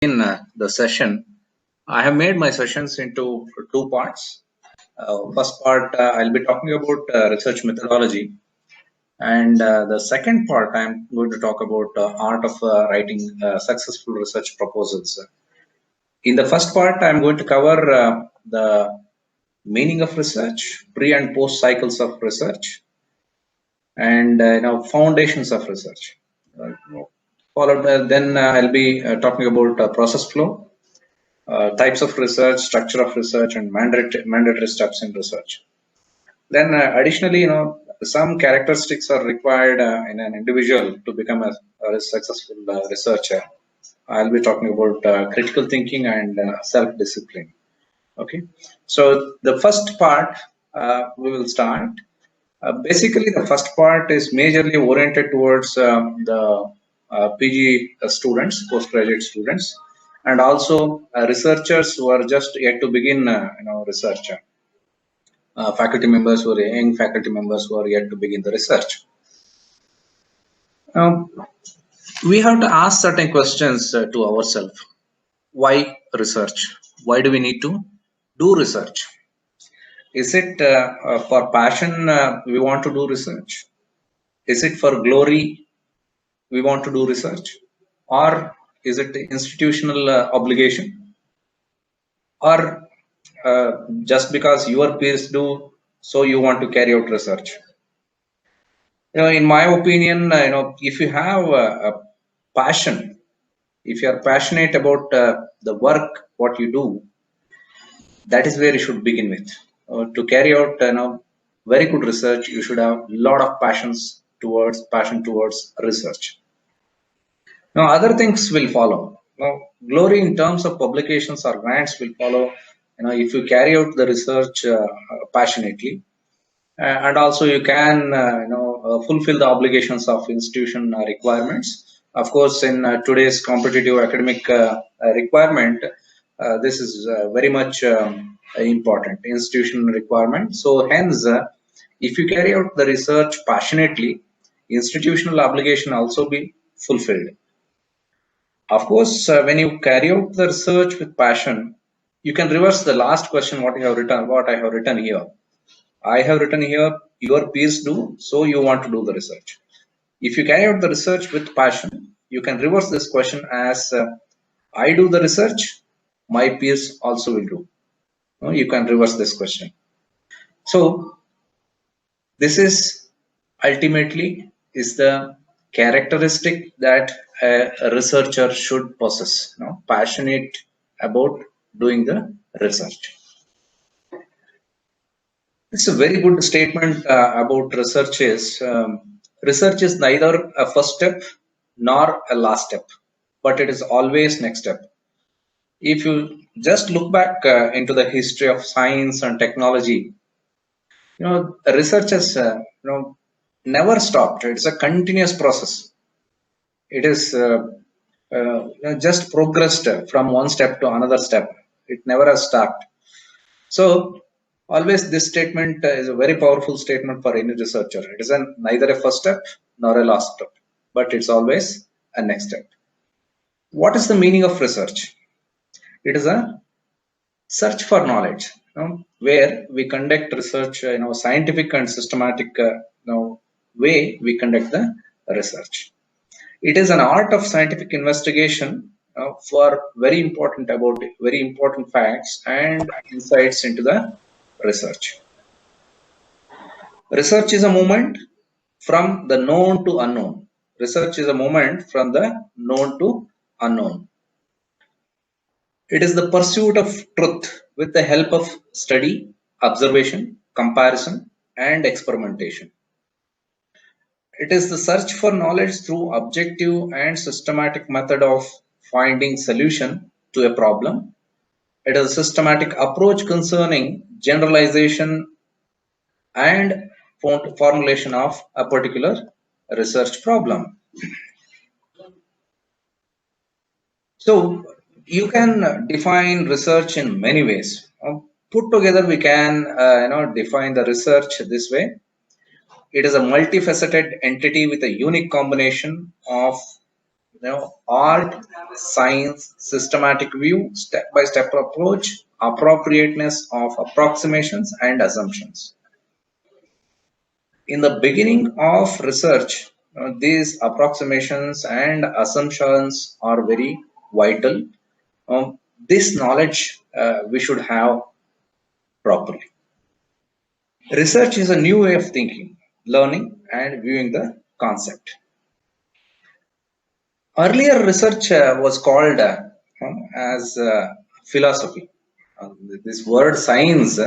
In the session, I have made my sessions into two parts. First part, I'll be talking about research methodology, and the second part, I'm going to talk about art of writing successful research proposals. In the first part, I'm going to cover the meaning of research, pre and post cycles of research, and foundations of research. Uh, Followed, then I'll be talking about process flow, types of research, structure of research, and mandatory steps in research. Then, additionally, some characteristics are required in an individual to become a successful researcher. I'll be talking about critical thinking and self-discipline. Okay, so the first part we will start. Basically, the first part is majorly oriented towards the PG students, postgraduate students, and also researchers who are just yet to begin, research. Faculty members who are young faculty members who are yet to begin the research. Um, we have to ask certain questions to ourselves. Why research? Why do we need to do research? Is it for passion we want to do research? Is it for glory we want to do research? Or is it institutional obligation? Or just because your peers do, so you want to carry out research? In my opinion, if you have a passion, if you are passionate about the work, what you do, that is where you should begin with. To carry out, very good research, you should have a lot of passion towards research. Now, other things will follow. Now, glory in terms of publications or grants will follow. If you carry out the research passionately, and also you can, fulfill the obligations of institution requirements. Of course, in today's competitive academic requirement, this is very much important institution requirement. So, hence, if you carry out the research passionately, institutional obligation also be fulfilled. Of course, when you carry out the research with passion, you can reverse the last question what I have written here. I have written here, your peers do, so you want to do the research. If you carry out the research with passion, you can reverse this question as I do the research, my peers also will do. You can reverse this question. So this is ultimately is the characteristic that a researcher should possess, passionate about doing the research. It's a very good statement about research research is neither a first step nor a last step, but it is always next step. If you just look back into the history of science and technology, research has never stopped. It's a continuous process. It is just progressed from one step to another step. It never has stopped. So always this statement is a very powerful statement for any researcher. It is neither a first step nor a last step, but it's always a next step. What is the meaning of research? It is a search for knowledge, where we conduct research, scientific and systematic way we conduct the research. It is an art of scientific investigation for very important facts and insights into the research. Research is a movement from the known to unknown. Research is a movement from the known to unknown. It is the pursuit of truth with the help of study, observation, comparison, and experimentation. It is the search for knowledge through objective and systematic method of finding solution to a problem. It is a systematic approach concerning generalization and formulation of a particular research problem. So you can define research in many ways. Put together, we can define the research this way. It is a multifaceted entity with a unique combination of art, science, systematic view, step-by-step approach, appropriateness of approximations and assumptions. In the beginning of research, these approximations and assumptions are very vital. This knowledge we should have properly. Research is a new way of thinking, learning, and viewing the concept. Earlier, research was called as philosophy. This word science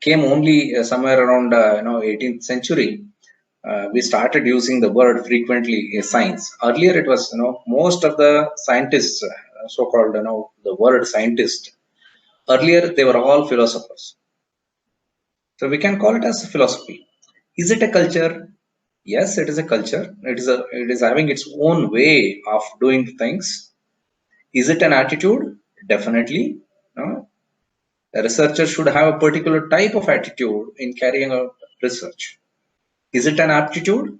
came only somewhere around 18th century. We started using the word frequently science. Earlier, it was most of the scientists, so-called the word scientist. Earlier, they were all philosophers. So we can call it as philosophy. Is it a culture? Yes, it is a culture. It is having its own way of doing things. Is it an attitude? Definitely. No. A researcher should have a particular type of attitude in carrying out research. Is it an aptitude?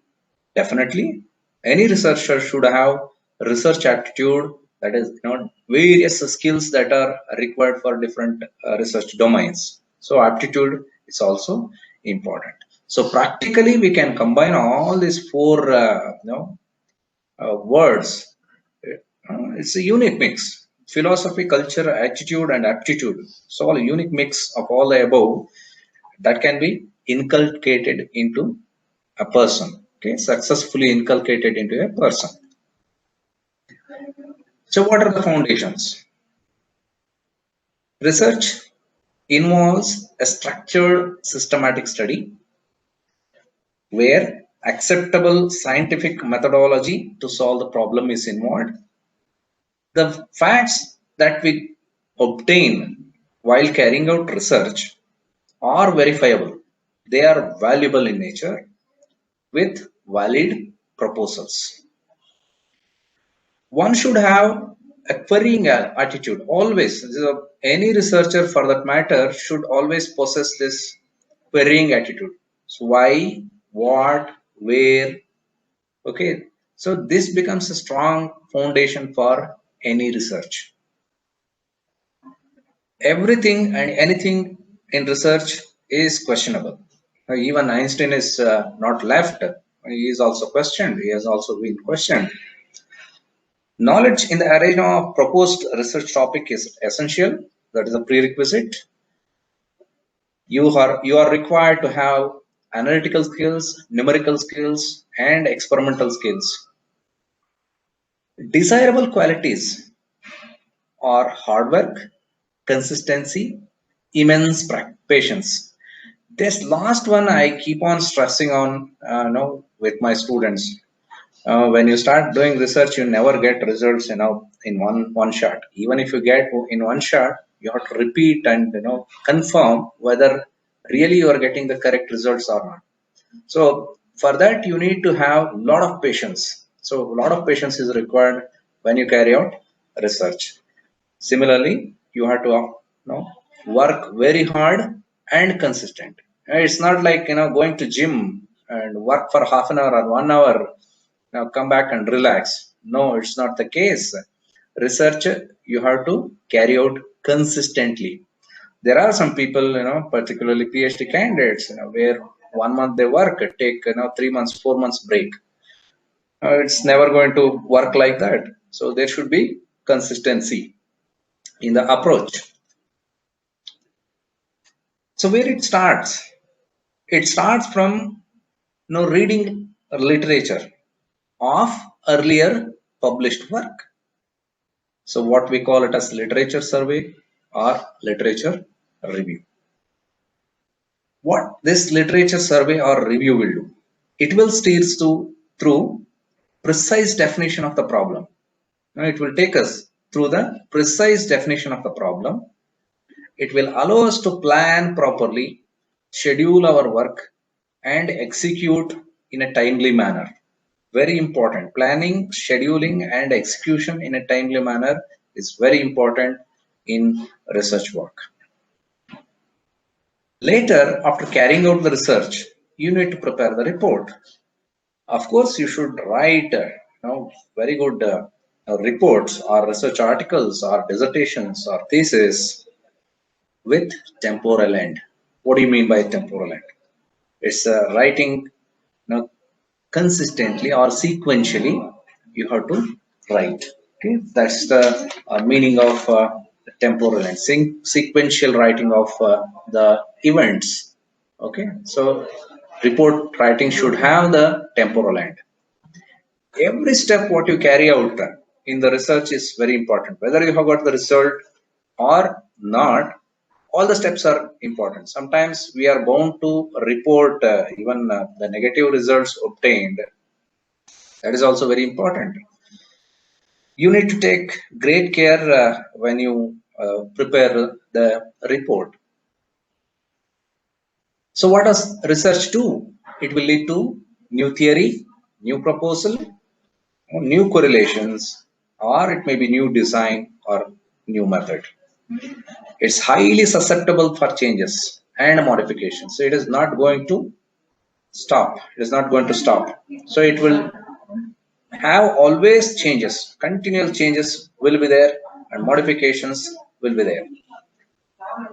Definitely. Any researcher should have research aptitude, that is various skills that are required for different research domains. So aptitude is also important. So practically we can combine all these four words. It's a unique mix. Philosophy, culture, attitude, and aptitude. So all a unique mix of all the above that can be inculcated into a person. Okay, successfully inculcated into a person. So what are the foundations? Research involves a structured systematic study where acceptable scientific methodology to solve the problem is involved. The facts that we obtain while carrying out research are verifiable. They are valuable in nature with valid proposals. One should have a querying attitude always. Any researcher for that matter should always possess this querying attitude. So why, what, where? Okay, so this becomes a strong foundation for any research. Everything and anything in research is questionable. Even Einstein is not left. He is also questioned. He has also been questioned. Knowledge in the arena of proposed research topic is essential. That is a prerequisite. You are required to have analytical skills, numerical skills, and experimental skills. Desirable qualities are hard work, consistency, immense patience. This last one I keep on stressing on, with my students. When you start doing research, you never get results, in one shot. Even if you get in one shot, you have to repeat and confirm whether really you are getting the correct results or not. So for that, you need to have a lot of patience. So a lot of patience is required when you carry out research. Similarly, you have to work very hard and consistent. It's not like going to gym and work for half an hour or 1 hour, now come back and relax. No, it's not the case. Research you have to carry out consistently. There are some people, particularly PhD candidates, where 1 month they work, take 3 months, 4 months break. It's never going to work like that. So there should be consistency in the approach. So where it starts? It starts from reading literature of earlier published work. So what we call it as literature survey or literature review. What this literature survey or review will do? It will steer through precise definition of the problem. Now it will take us through the precise definition of the problem. It will allow us to plan properly, schedule our work, and execute in a timely manner. Very important. Planning, scheduling, and execution in a timely manner is very important in research work. Later, after carrying out the research, you need to prepare the report. Of course, you should write very good reports or research articles or dissertations or thesis with temporal end. What do you mean by temporal end? It's writing, consistently or sequentially. You have to write. Okay, that's the meaning of temporal and sequential writing of the events. Okay, so report writing should have the temporal end. Every step what you carry out in the research is very important. Whether you have got the result or not, all the steps are important. Sometimes we are bound to report even the negative results obtained. That is also very important. You need to take great care when you prepare the report. So what does research do? It will lead to new theory, new proposal, new correlations, or it may be new design or new method. It's highly susceptible for changes and modifications. So it is not going to stop. It is not going to stop. So it will have always changes. Continual changes will be there and modifications will be there.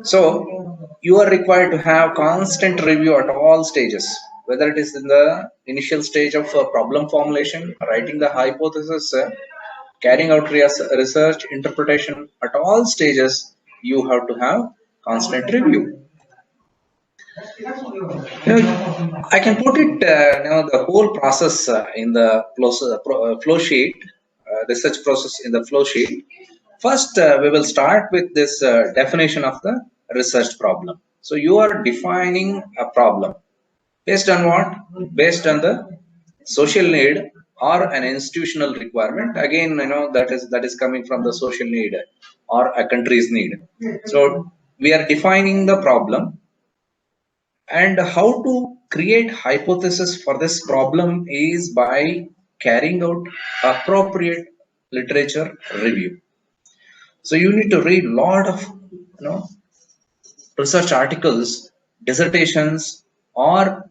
So you are required to have constant review at all stages, whether it is in the initial stage of problem formulation, writing the hypothesis, carrying out research, interpretation, at all stages, you have to have constant review. I can put it, the whole process in the flow sheet, research process in the flow sheet. First, we will start with this definition of the research problem. So you are defining a problem based on what? Based on the social need or an institutional requirement. Again, that is coming from the social need or a country's need. So we are defining the problem, and how to create hypothesis for this problem is by carrying out appropriate literature review. So you need to read a lot of research articles, dissertations, or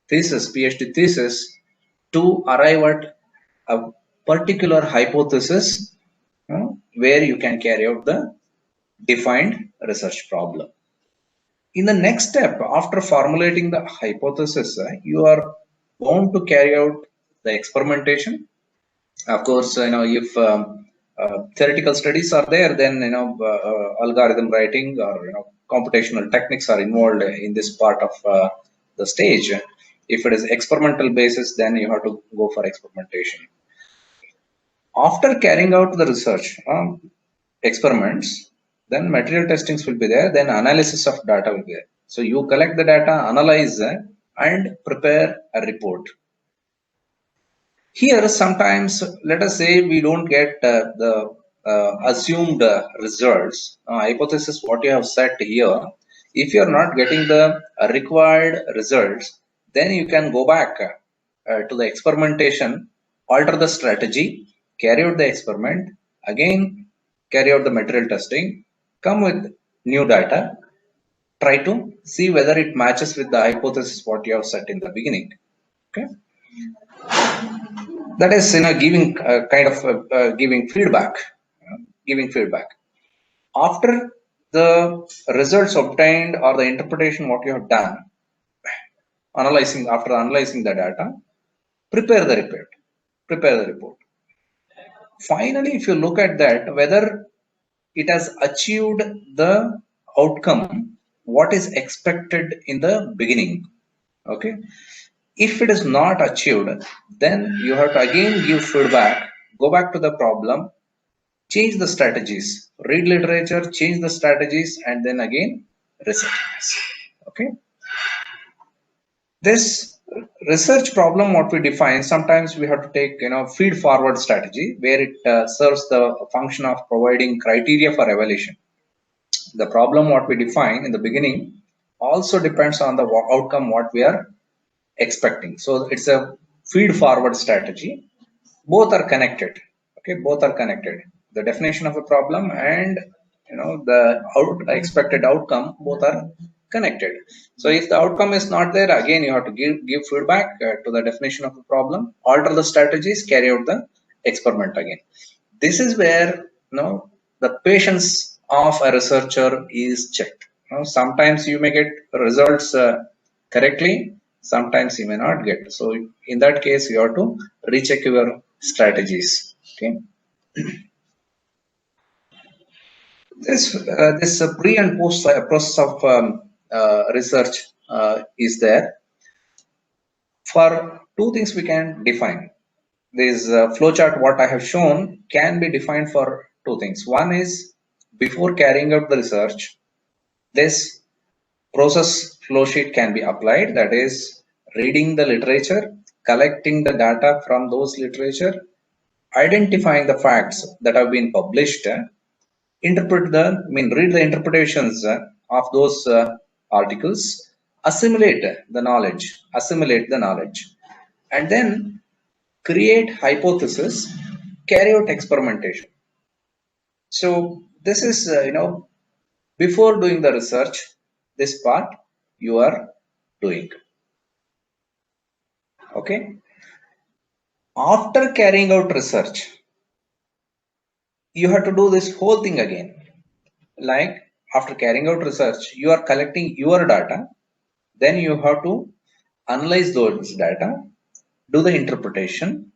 thesis, PhD thesis, to arrive at a particular hypothesis where you can carry out the defined research problem. In the next step, after formulating the hypothesis, you are bound to carry out the experimentation. Of course, if theoretical studies are there, then algorithm writing or computational techniques are involved in this part of the stage. If it is experimental basis, then you have to go for experimentation. After carrying out the research experiments, then material testings will be there, then analysis of data will be there. So you collect the data, analyze and prepare a report. Here sometimes, let us say we don't get the assumed results, hypothesis what you have set here. If you are not getting the required results, then you can go back to the experimentation, alter the strategy, carry out the experiment, again carry out the material testing, come with new data, try to see whether it matches with the hypothesis what you have set in the beginning. Okay, that is giving kind of giving feedback. After the results obtained or the interpretation what you have done, after analyzing the data, prepare the report. Finally, if you look at that, whether it has achieved the outcome what is expected in the beginning. Okay, if it is not achieved, then you have to again give feedback, go back to the problem, change the strategies, read literature, change the strategies, and then again reset. Okay, this research problem what we define, sometimes we have to take feed forward strategy, where it serves the function of providing criteria for evaluation. The problem what we define in the beginning also depends on the outcome what we are expecting. So it's a feed forward strategy. Both are connected. Okay, both are connected. The definition of a problem and the expected outcome, both are connected. So if the outcome is not there, again you have to give feedback to the definition of the problem, alter the strategies, carry out the experiment again. This is where the patience of a researcher is checked. Sometimes you may get results correctly, sometimes you may not get. So in that case, you have to recheck your strategies. Okay. This pre and post process of research is there. For two things we can define. This flowchart, what I have shown, can be defined for two things. One is before carrying out the research, this process flow sheet can be applied. That is, reading the literature, collecting the data from those literature, identifying the facts that have been published, read the interpretations of those articles, assimilate the knowledge, and then create hypothesis, carry out experimentation. So this is, before doing the research, this part you are doing. Okay. After carrying out research, you have to do this whole thing again. Like after carrying out research, you are collecting your data, then you have to analyze those data, do the interpretation.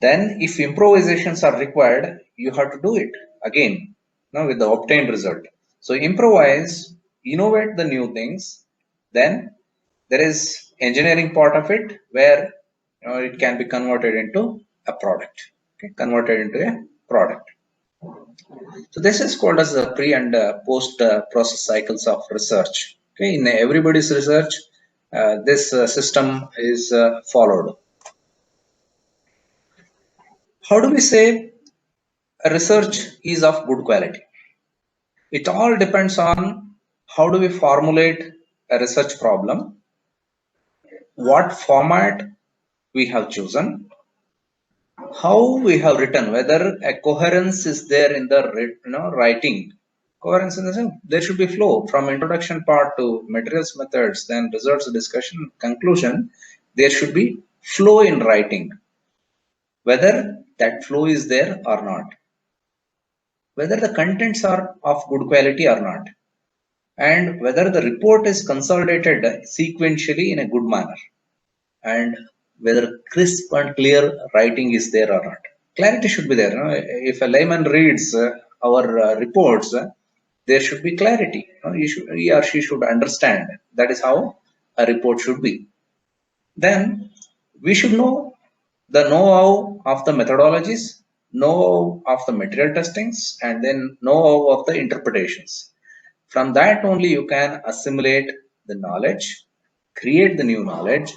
Then if improvisations are required, you have to do it again with the obtained result. So improvise, innovate the new things. Then there is engineering part of it where it can be converted into a product. Okay, converted into a product. So this is called as the pre and post process cycles of research. Okay, in everybody's research, this system is followed. How do we say a research is of good quality? It all depends on how do we formulate a research problem, what format we have chosen, how we have written, whether a coherence is there in the writing. Coherence in the sense there should be flow from introduction part to materials methods, then results discussion conclusion. There should be flow in writing, whether that flow is there or not, whether the contents are of good quality or not, and whether the report is consolidated sequentially in a good manner, and whether crisp and clear writing is there or not. Clarity should be there. If a layman reads our reports, there should be clarity. He or she should understand. That is how a report should be. Then we should know the know-how of the methodologies, know-how of the material testings, and then know-how of the interpretations. From that only you can assimilate the knowledge, create the new knowledge,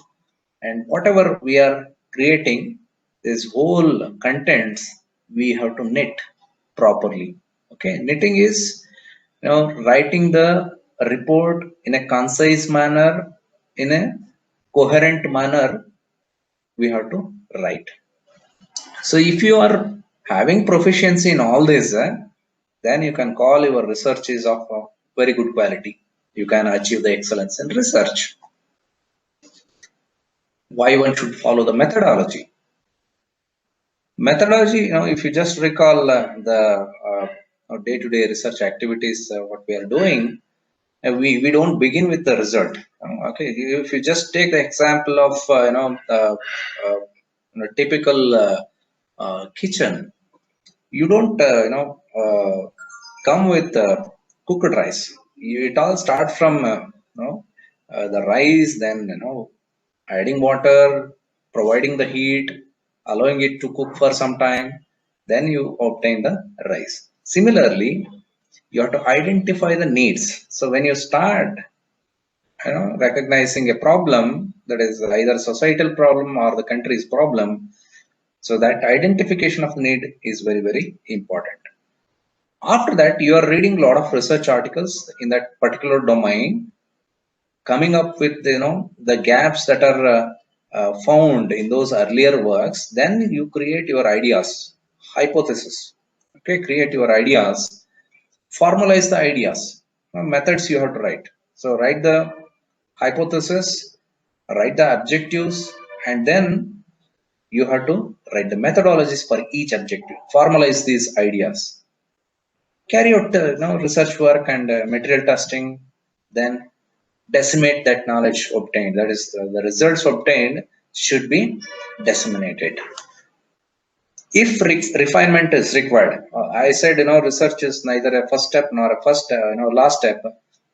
and whatever we are creating, this whole contents, we have to knit properly. Okay, knitting is writing the report in a concise manner, in a coherent manner, we have to write. So if you are having proficiency in all this, then you can call your research is of very good quality. You can achieve the excellence in research. Why one should follow the methodology? Methodology, if you just recall the day-to-day research activities, what we are doing, we don't begin with the result. Okay, if you just take the example of typical kitchen, you don't come with cooked rice. It all starts from the rice, then adding water, providing the heat, allowing it to cook for some time, then you obtain the rice. Similarly, you have to identify the needs. So when you start recognizing a problem that is either societal problem or the country's problem, so that identification of need is very, very important. After that, you are reading a lot of research articles in that particular domain, coming up with the gaps that are found in those earlier works. Then you create your ideas, hypothesis. Okay, create your ideas, formalize the ideas, methods you have to write. So write the hypothesis, write the objectives, and then You have to write the methodologies for each objective, formalize these ideas, carry out research work and material testing, then disseminate that knowledge obtained. That is, the results obtained should be disseminated. If refinement is required, I said, research is neither a first step nor a last step.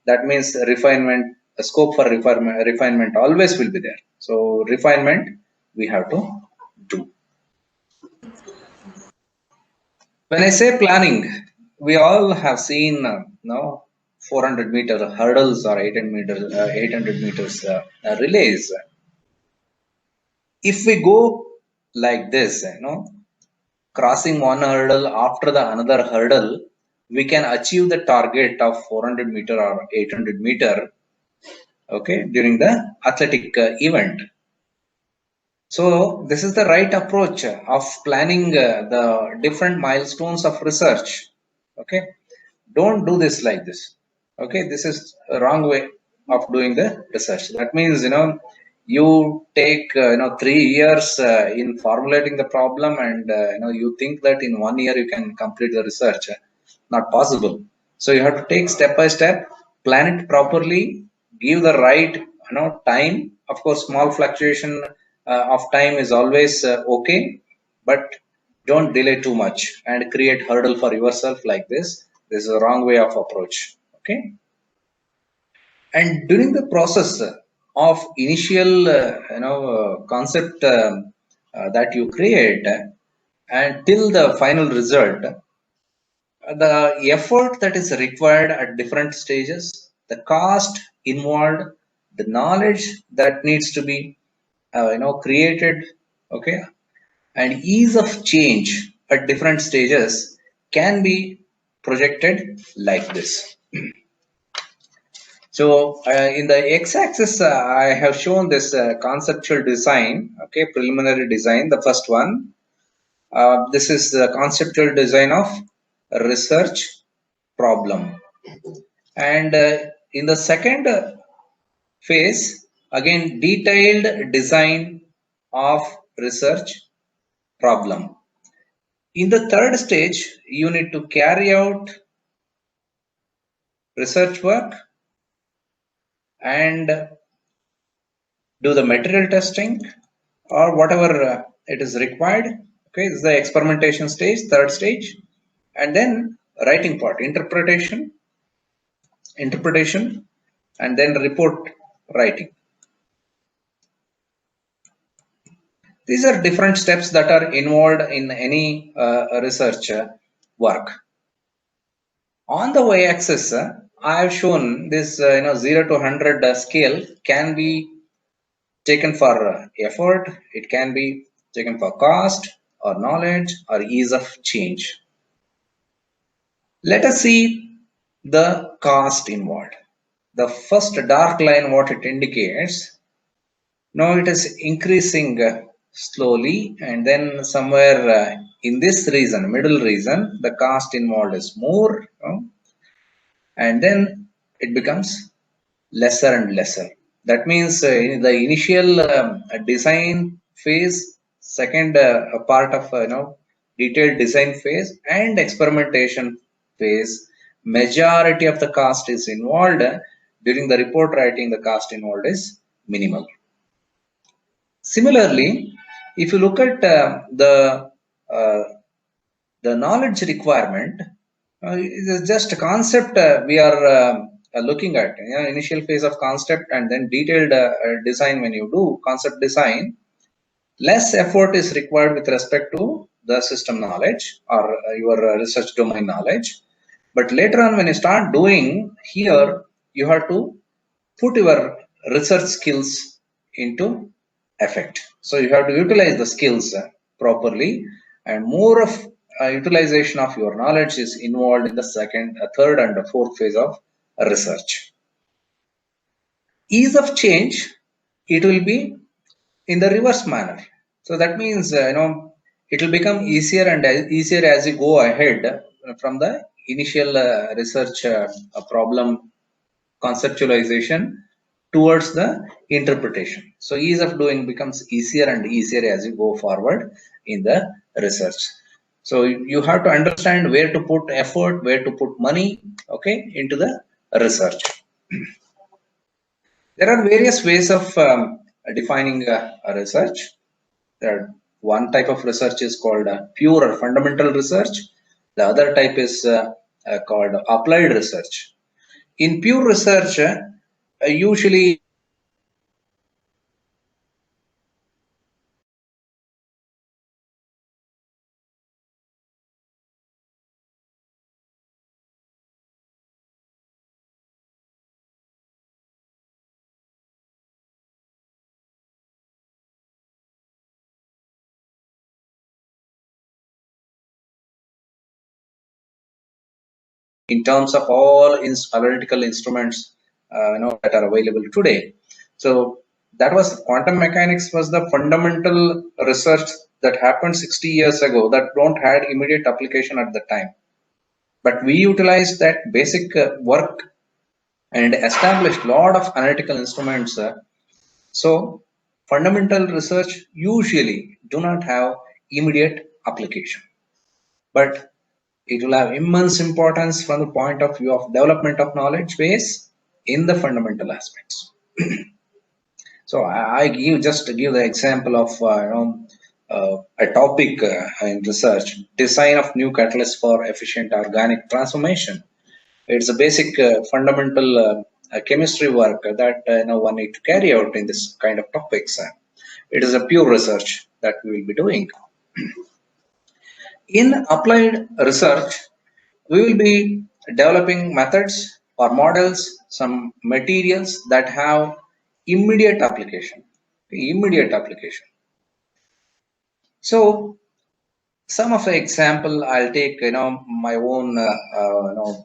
That means refinement, the scope for refinement always will be there. So refinement we have to do. When I say planning, we all have seen 400 meter hurdles or 800 meters relays. If we go like this, crossing one hurdle after the another hurdle, we can achieve the target of 400 meter or 800 meter, okay, during the athletic event. So this is the right approach of planning the different milestones of research. Okay, don't do this like this. Okay, this is a wrong way of doing the research. That means you take 3 years in formulating the problem, and you think that in 1 year you can complete the research. Not possible. So you have to take step by step, plan it properly, give the right time. Of course, small fluctuation of time is always okay, but don't delay too much and create hurdle for yourself like this. This is a wrong way of approach. Okay, and during the process of initial concept that you create and till the final result, the effort that is required at different stages, the cost involved, the knowledge that needs to be created, okay, and ease of change at different stages can be projected like this. So in the x-axis, I have shown this conceptual design, okay, preliminary design, the first one. This is the conceptual design of research problem. And in the second phase, again, detailed design of research problem. In the third stage, you need to carry out research work and do the material testing or whatever it is required. Okay, this is the experimentation stage, third stage, and then writing part, interpretation, and then report writing. These are different steps that are involved in any research work. On the y-axis, I have shown this 0 to 100 scale can be taken for effort, it can be taken for cost or knowledge or ease of change. Let us see the cost involved. The first dark line, what it indicates, now it is increasing slowly, and then somewhere in this region, middle region, the cost involved is more, and then it becomes lesser and lesser. That means in the initial design phase, second part of detailed design phase and experimentation phase, majority of the cost is involved. During the report writing, the cost involved is minimal. Similarly, if you look at the knowledge requirement, it is just a concept we are looking at, initial phase of concept and then detailed design. When you do concept design, less effort is required with respect to the system knowledge or your research domain knowledge. But later on, when you start doing here, you have to put your research skills into effect. So you have to utilize the skills properly, and more of utilization of your knowledge is involved in the second, third, and the fourth phase of research. Ease of change, it will be in the reverse manner. So that means it will become easier and easier as you go ahead from the initial research problem conceptualization towards the interpretation. So ease of doing becomes easier and easier as you go forward in the research. So you have to understand where to put effort, where to put money, okay, into the research. There are various ways of defining a research. One type of research is called pure or fundamental research. The other type is called applied research. In pure research, usually in terms of all analytical instruments that are available today. So that was quantum mechanics was the fundamental research that happened 60 years ago that don't had immediate application at the time, but we utilized that basic work and established a lot of analytical instruments. So fundamental research usually do not have immediate application, but it will have immense importance from the point of view of development of knowledge base in the fundamental aspects. So I give just to give the example of a topic in research: design of new catalyst for efficient organic transformation. It's a basic fundamental chemistry work that one need to carry out in this kind of topics. It is a pure research that we will be doing. In applied research, we will be developing methods or models, some materials that have immediate application. Immediate application. So some of the example I'll take, my own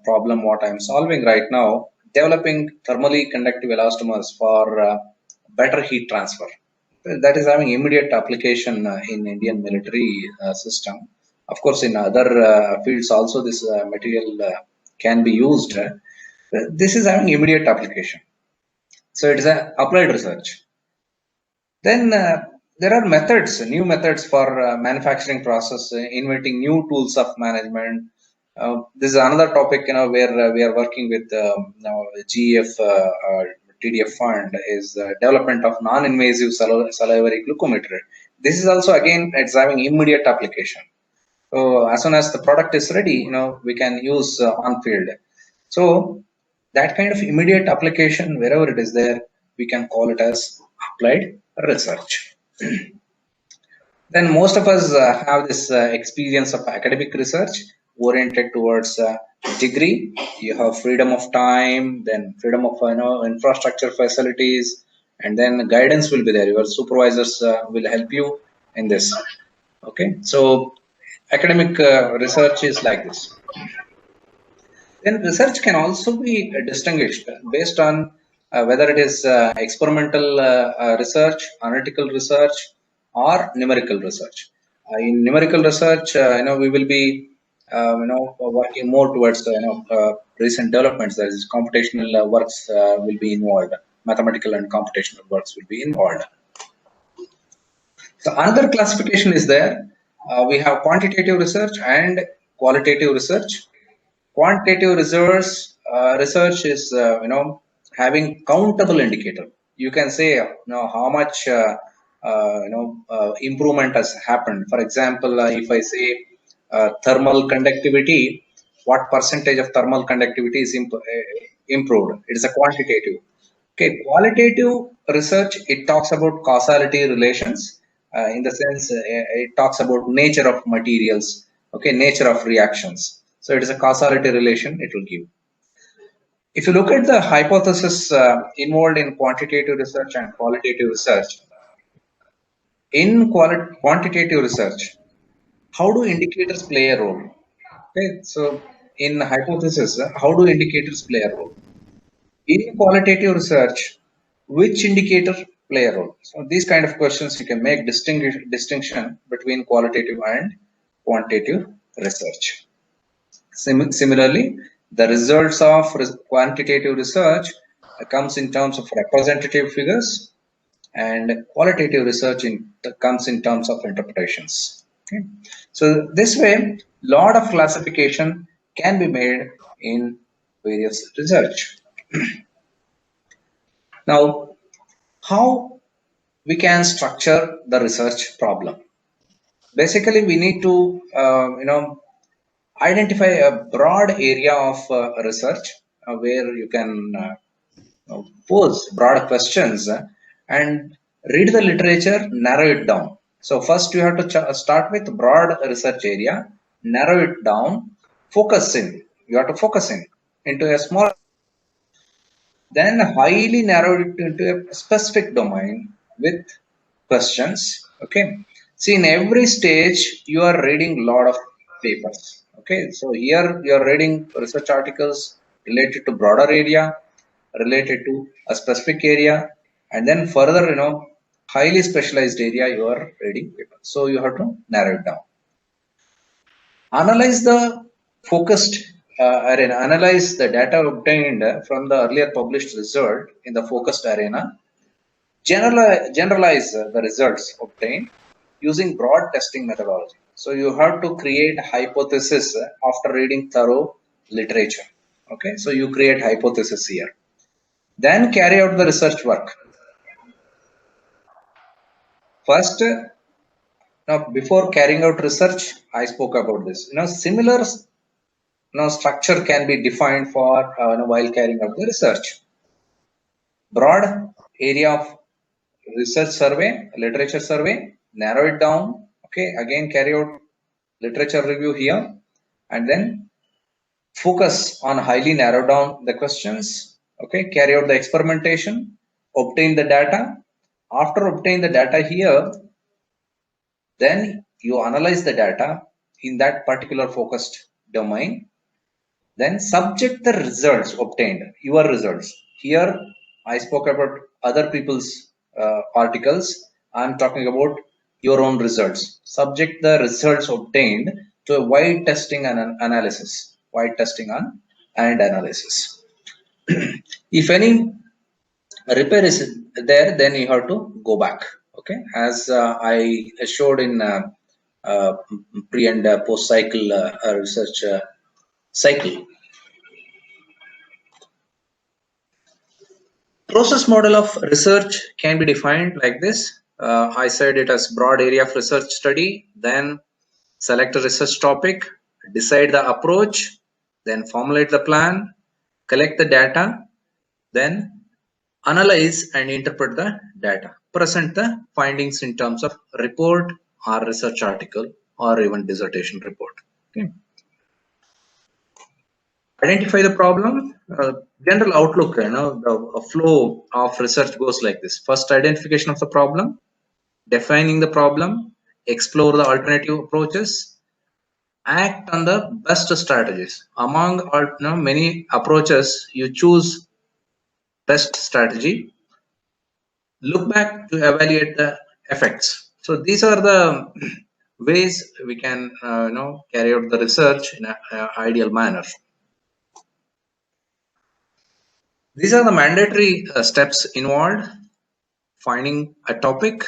problem what I'm solving right now, developing thermally conductive elastomers for better heat transfer. That is having immediate application in Indian military system. Of course, in other fields also this material can be used. This is having immediate application. So it is an applied research. Then there are methods, new methods for manufacturing process, inventing new tools of management. This is another topic, where we are working with GEF TDF fund is development of non-invasive salivary glucometer. This is also again it's having immediate application. So as soon as the product is ready, we can use on field. So that kind of immediate application, wherever it is there, we can call it as applied research. Then most of us have this experience of academic research oriented towards degree. You have freedom of time, then freedom of infrastructure facilities, and then guidance will be there. Your supervisors will help you in this. Okay, so academic research is like this. Then research can also be distinguished based on whether it is experimental research, analytical research, or numerical research. In numerical research, we will be working more towards recent developments. That is, computational works will be involved. Mathematical and computational works will be involved. So another classification is there. We have quantitative research and qualitative research. Quantitative research is having countable indicator. You can say how much improvement has happened. For example, if I say thermal conductivity, what percentage of thermal conductivity is improved? It is a quantitative. Okay, qualitative research, it talks about causality relations. In the sense, it talks about nature of materials. Okay, nature of reactions. So it is a causality relation it will give. If you look at the hypothesis involved in quantitative research and qualitative research, in quantitative research, how do indicators play a role? Okay, so in hypothesis, how do indicators play a role? In qualitative research, which indicator play a role? So these kind of questions you can make distinction between qualitative and quantitative research. Similarly, the results of quantitative research comes in terms of representative figures, and qualitative research comes in terms of interpretations. Okay, so this way, lot of classification can be made in various research. Now, how we can structure the research problem? Basically, we need to identify a broad area of research where you can pose broad questions and read the literature, narrow it down. So first you have to start with broad research area, narrow it down, focus in. You have to focus in into a small, then highly narrow it into a specific domain with questions. Okay. See, in every stage you are reading a lot of papers. Okay. So here you are reading research articles related to broader area, related to a specific area, and then further, highly specialized area you are reading paper. So you have to narrow it down. Analyze the focused arena. Analyze the data obtained from the earlier published result in the focused arena. Generalize the results obtained using broad testing methodology. So you have to create hypothesis after reading thorough literature. Okay, so you create hypothesis here. Then carry out the research work. First, now before carrying out research, I spoke about this. Similar structure can be defined for while carrying out the research. Broad area of research survey, literature survey, narrow it down. Okay, again carry out literature review here, and then focus on highly narrow down the questions. Okay, carry out the experimentation, obtain the data. After obtain the data here, then you analyze the data in that particular focused domain. Then subject the results obtained, your results. Here I spoke about other people's articles. I'm talking about your own results. Subject the results obtained to a wide testing and analysis. Wide testing and analysis. If any repair is there, then you have to go back. Okay, as I showed in pre and post cycle research cycle. Process model of research can be defined like this. I said it as broad area of research study, then select a research topic, decide the approach, then formulate the plan, collect the data, then analyze and interpret the data, present the findings in terms of report or research article or even dissertation report. Okay. Identify the problem. General outlook, the flow of research goes like this. First, identification of the problem, defining the problem, explore the alternative approaches, act on the best strategies. Among many approaches, you choose best strategy. Look back to evaluate the effects. So these are the ways we can carry out the research in an ideal manner. These are the mandatory steps involved: finding a topic,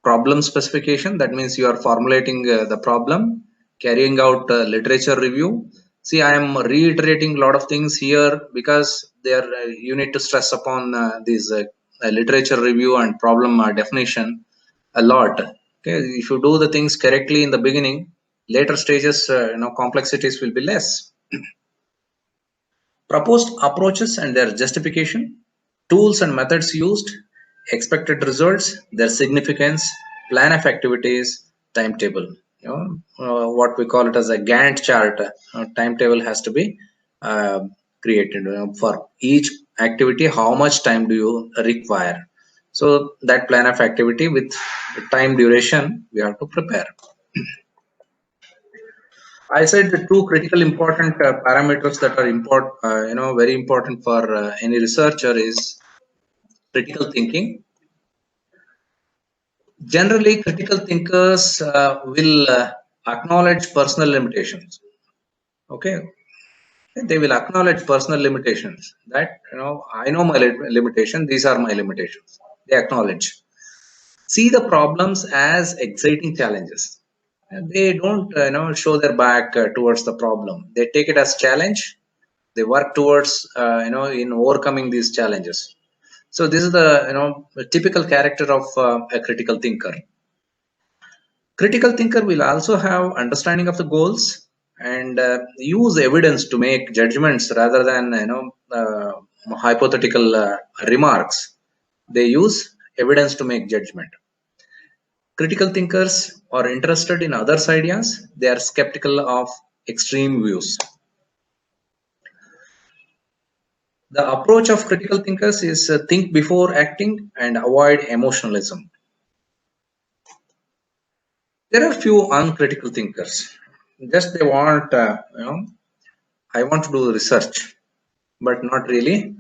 problem specification, that means you are formulating the problem, carrying out literature review. See, I am reiterating a lot of things here because there you need to stress upon these literature review and problem definition a lot. Okay, if you do the things correctly in the beginning, later stages complexities will be less. Proposed approaches and their justification, tools and methods used, expected results, their significance, plan of activities, timetable. What we call it as a Gantt chart. Timetable has to be created for each activity. How much time do you require? So that plan of activity with time duration we have to prepare. I said the two critical important parameters that are very important for any researcher is critical thinking. Generally, critical thinkers will acknowledge personal limitations. Okay, They will acknowledge personal limitations, that I know my limitation, these are my limitations. They acknowledge, see the problems as exciting challenges. And they don't show their back towards the problem. They take it as challenge. They work towards in overcoming these challenges. So this is the typical character of a critical thinker. Critical thinker will also have understanding of the goals and use evidence to make judgments rather than hypothetical remarks. They use evidence to make judgment. Critical thinkers are interested in others' ideas. They are skeptical of extreme views. The approach of critical thinkers is think before acting and avoid emotionalism. There are few uncritical thinkers. Just they want, I want to do research, but not really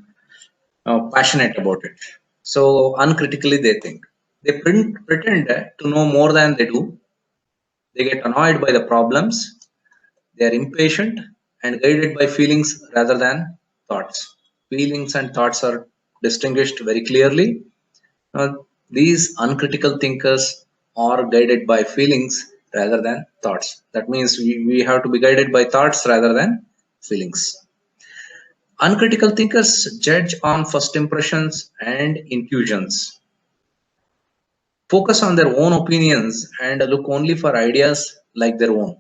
passionate about it. So uncritically they think. They pretend to know more than they do. They get annoyed by the problems. They are impatient and guided by feelings rather than thoughts. Feelings and thoughts are distinguished very clearly. Uh, these uncritical thinkers are guided by feelings rather than thoughts. That means we have to be guided by thoughts rather than feelings. Uncritical thinkers judge on first impressions and intuitions, focus on their own opinions, and look only for ideas like their own.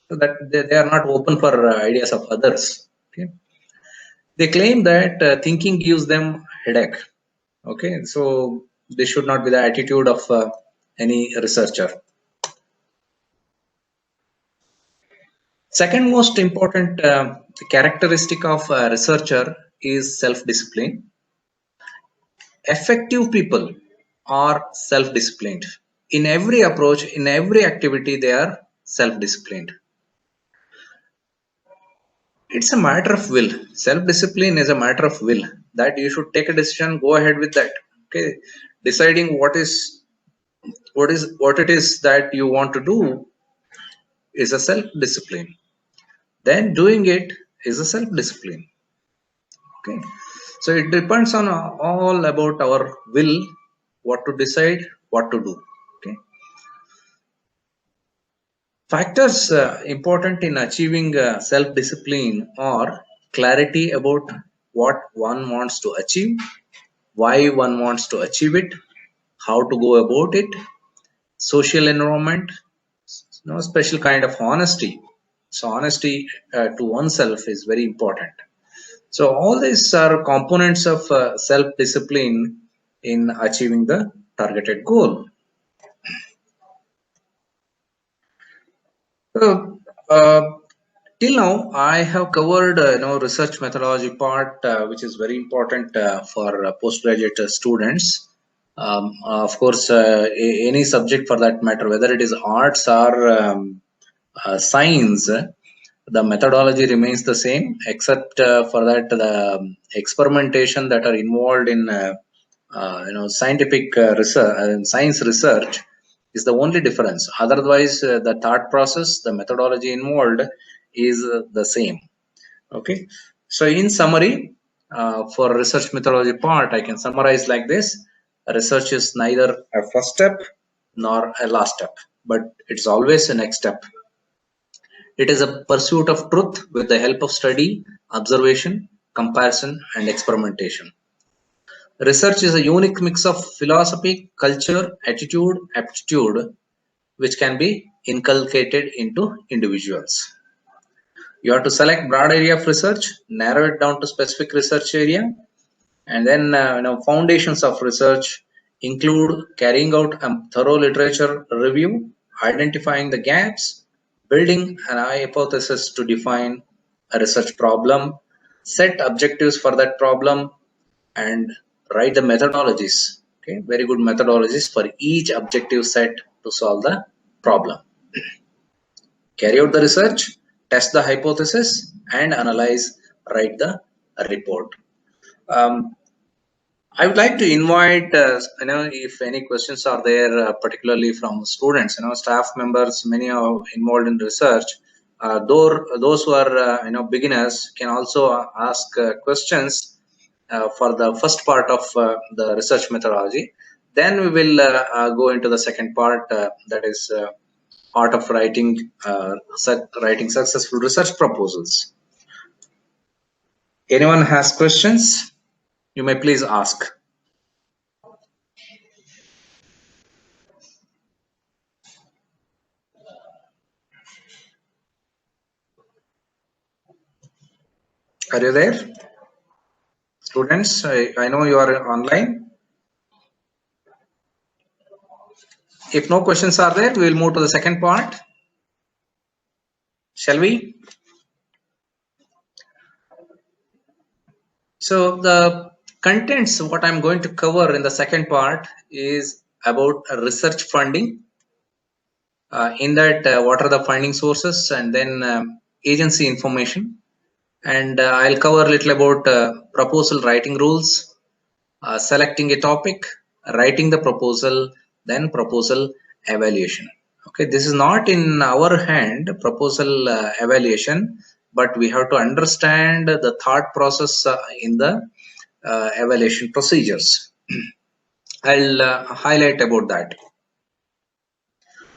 So that they are not open for ideas of others. Okay. They claim that thinking gives them headache. Okay, so this should not be the attitude of any researcher. Second most important characteristic of a researcher is self-discipline. Effective people are self-disciplined. In every approach, in every activity, they are self-disciplined. It's a matter of will. Self-discipline is a matter of will, that you should take a decision, go ahead with that. Okay, deciding what it is that you want to do is a self-discipline. Then doing it is a self-discipline. Okay, so it depends on all about our will, what to decide, what to do. Okay, factors important in achieving self-discipline are clarity about what one wants to achieve, why one wants to achieve it, how to go about it, social environment, no special kind of honesty. So honesty to oneself is very important. So all these are components of self-discipline in achieving the targeted goal. So, till now, I have covered research methodology part, which is very important for postgraduate students. Of course, any subject for that matter, whether it is arts or science, the methodology remains the same, except for that the experimentation that are involved in scientific research and science research is the only difference. Otherwise, the thought process, the methodology involved is the same. Okay. So in summary, for research methodology part, I can summarize like this. Research is neither a first step nor a last step, but it's always a next step. It is a pursuit of truth with the help of study, observation, comparison, and experimentation. Research is a unique mix of philosophy, culture, attitude, aptitude, which can be inculcated into individuals. You have to select broad area of research, narrow it down to specific research area, and then foundations of research include carrying out a thorough literature review, identifying the gaps, building an hypothesis to define a research problem, set objectives for that problem, and write the methodologies. Okay, very good methodologies for each objective set to solve the problem. Carry out the research, test the hypothesis, and analyze, write the report. I would like to invite, if any questions are there, particularly from students, staff members, many are involved in research. those who are beginners can also ask questions for the first part of the research methodology. Then we will go into the second part, that is part of writing successful research proposals. Anyone has questions? You may please ask. Are you there? Students, I know you are online. If no questions are there, we will move to the second part. Shall we? So the contents, what I'm going to cover in the second part is about research funding. In that, what are the funding sources, and then agency information. And I'll cover a little about proposal writing rules, selecting a topic, writing the proposal, then proposal evaluation. Okay, this is not in our hand, proposal evaluation, but we have to understand the thought process in the evaluation procedures. I'll highlight about that.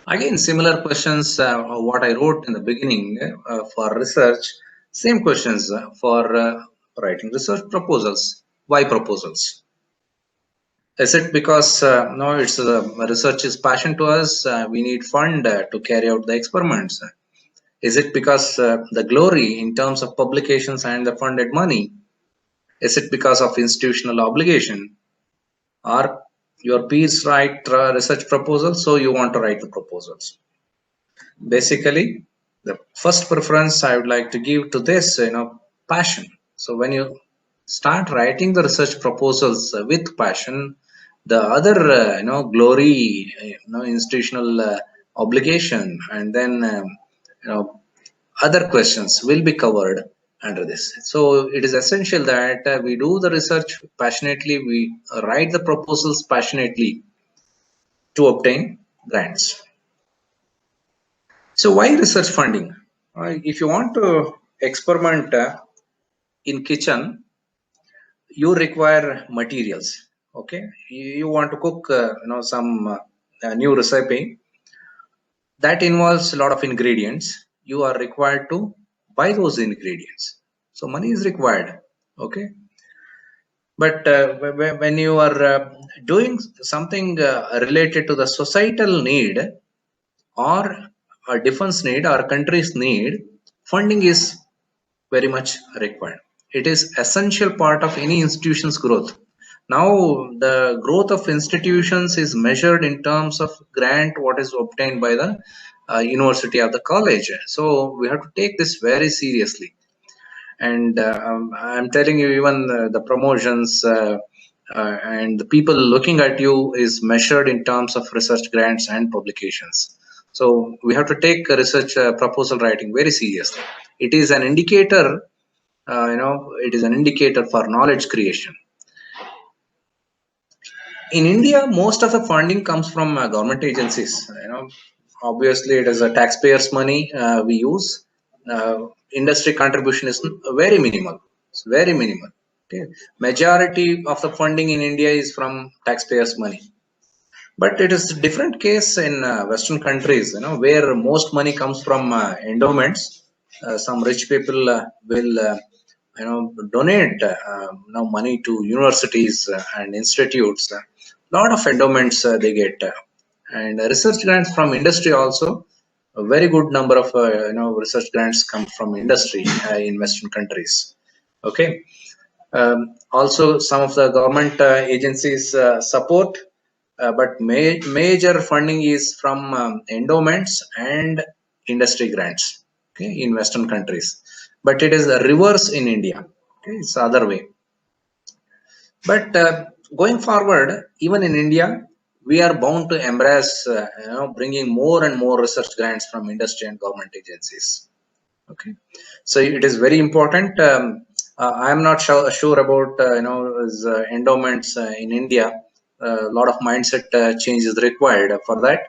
Again, similar questions what I wrote in the beginning for research, same questions for writing research proposals. Why proposals? Is it because no, it's research is passion to us? We need fund to carry out the experiments. Is it because the glory in terms of publications and the funded money? Is it because of institutional obligation? Or your peers write research proposals, so you want to write the proposals? Basically, the first preference I would like to give to this, passion. So when you start writing the research proposals with passion, the other glory, institutional obligation, and then other questions will be covered under this. So it is essential that we do the research passionately, we write the proposals passionately to obtain grants. So why research funding? If you want to experiment in kitchen, you require materials. Okay, you want to cook some new recipe that involves a lot of ingredients. You are required to buy those ingredients, so money is required. Okay, but when you are doing something related to the societal need or a defense need or country's need, funding is very much required. It is essential part of any institution's growth. Now the growth of institutions is measured in terms of grant what is obtained by the university or the college. So we have to take this very seriously. And I'm telling you, even the promotions and the people looking at you is measured in terms of research grants and publications. So we have to take research proposal writing very seriously. It is an indicator, it is an indicator for knowledge creation. In India, most of the funding comes from government agencies. Obviously it is a taxpayers' money we use. Industry contribution is very minimal. It's very minimal. Okay, majority of the funding in India is from taxpayers' money. But it is a different case in Western countries, where most money comes from endowments. Some rich people will donate money to universities and institutes. Lot of endowments they get, and research grants from industry also. A very good number of research grants come from industry in Western countries. Okay, also some of the government agencies support, but major funding is from endowments and industry grants. Okay, in Western countries, but it is the reverse in India. Okay, it's the other way. But going forward, even in India, we are bound to embrace bringing more and more research grants from industry and government agencies. Okay, so it is very important. I am not sure about endowments in India. A lot of mindset change is required for that.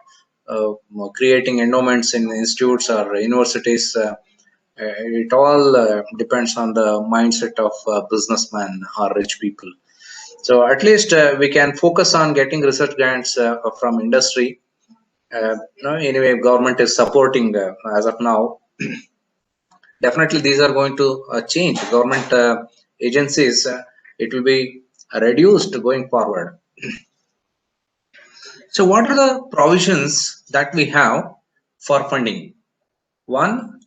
Creating endowments in institutes or universities It all depends on the mindset of businessmen or rich people. So at least we can focus on getting research grants from industry. Anyway, government is supporting as of now. Definitely, these are going to change. Government agencies, it will be reduced going forward. So, what are the provisions that we have for funding? One,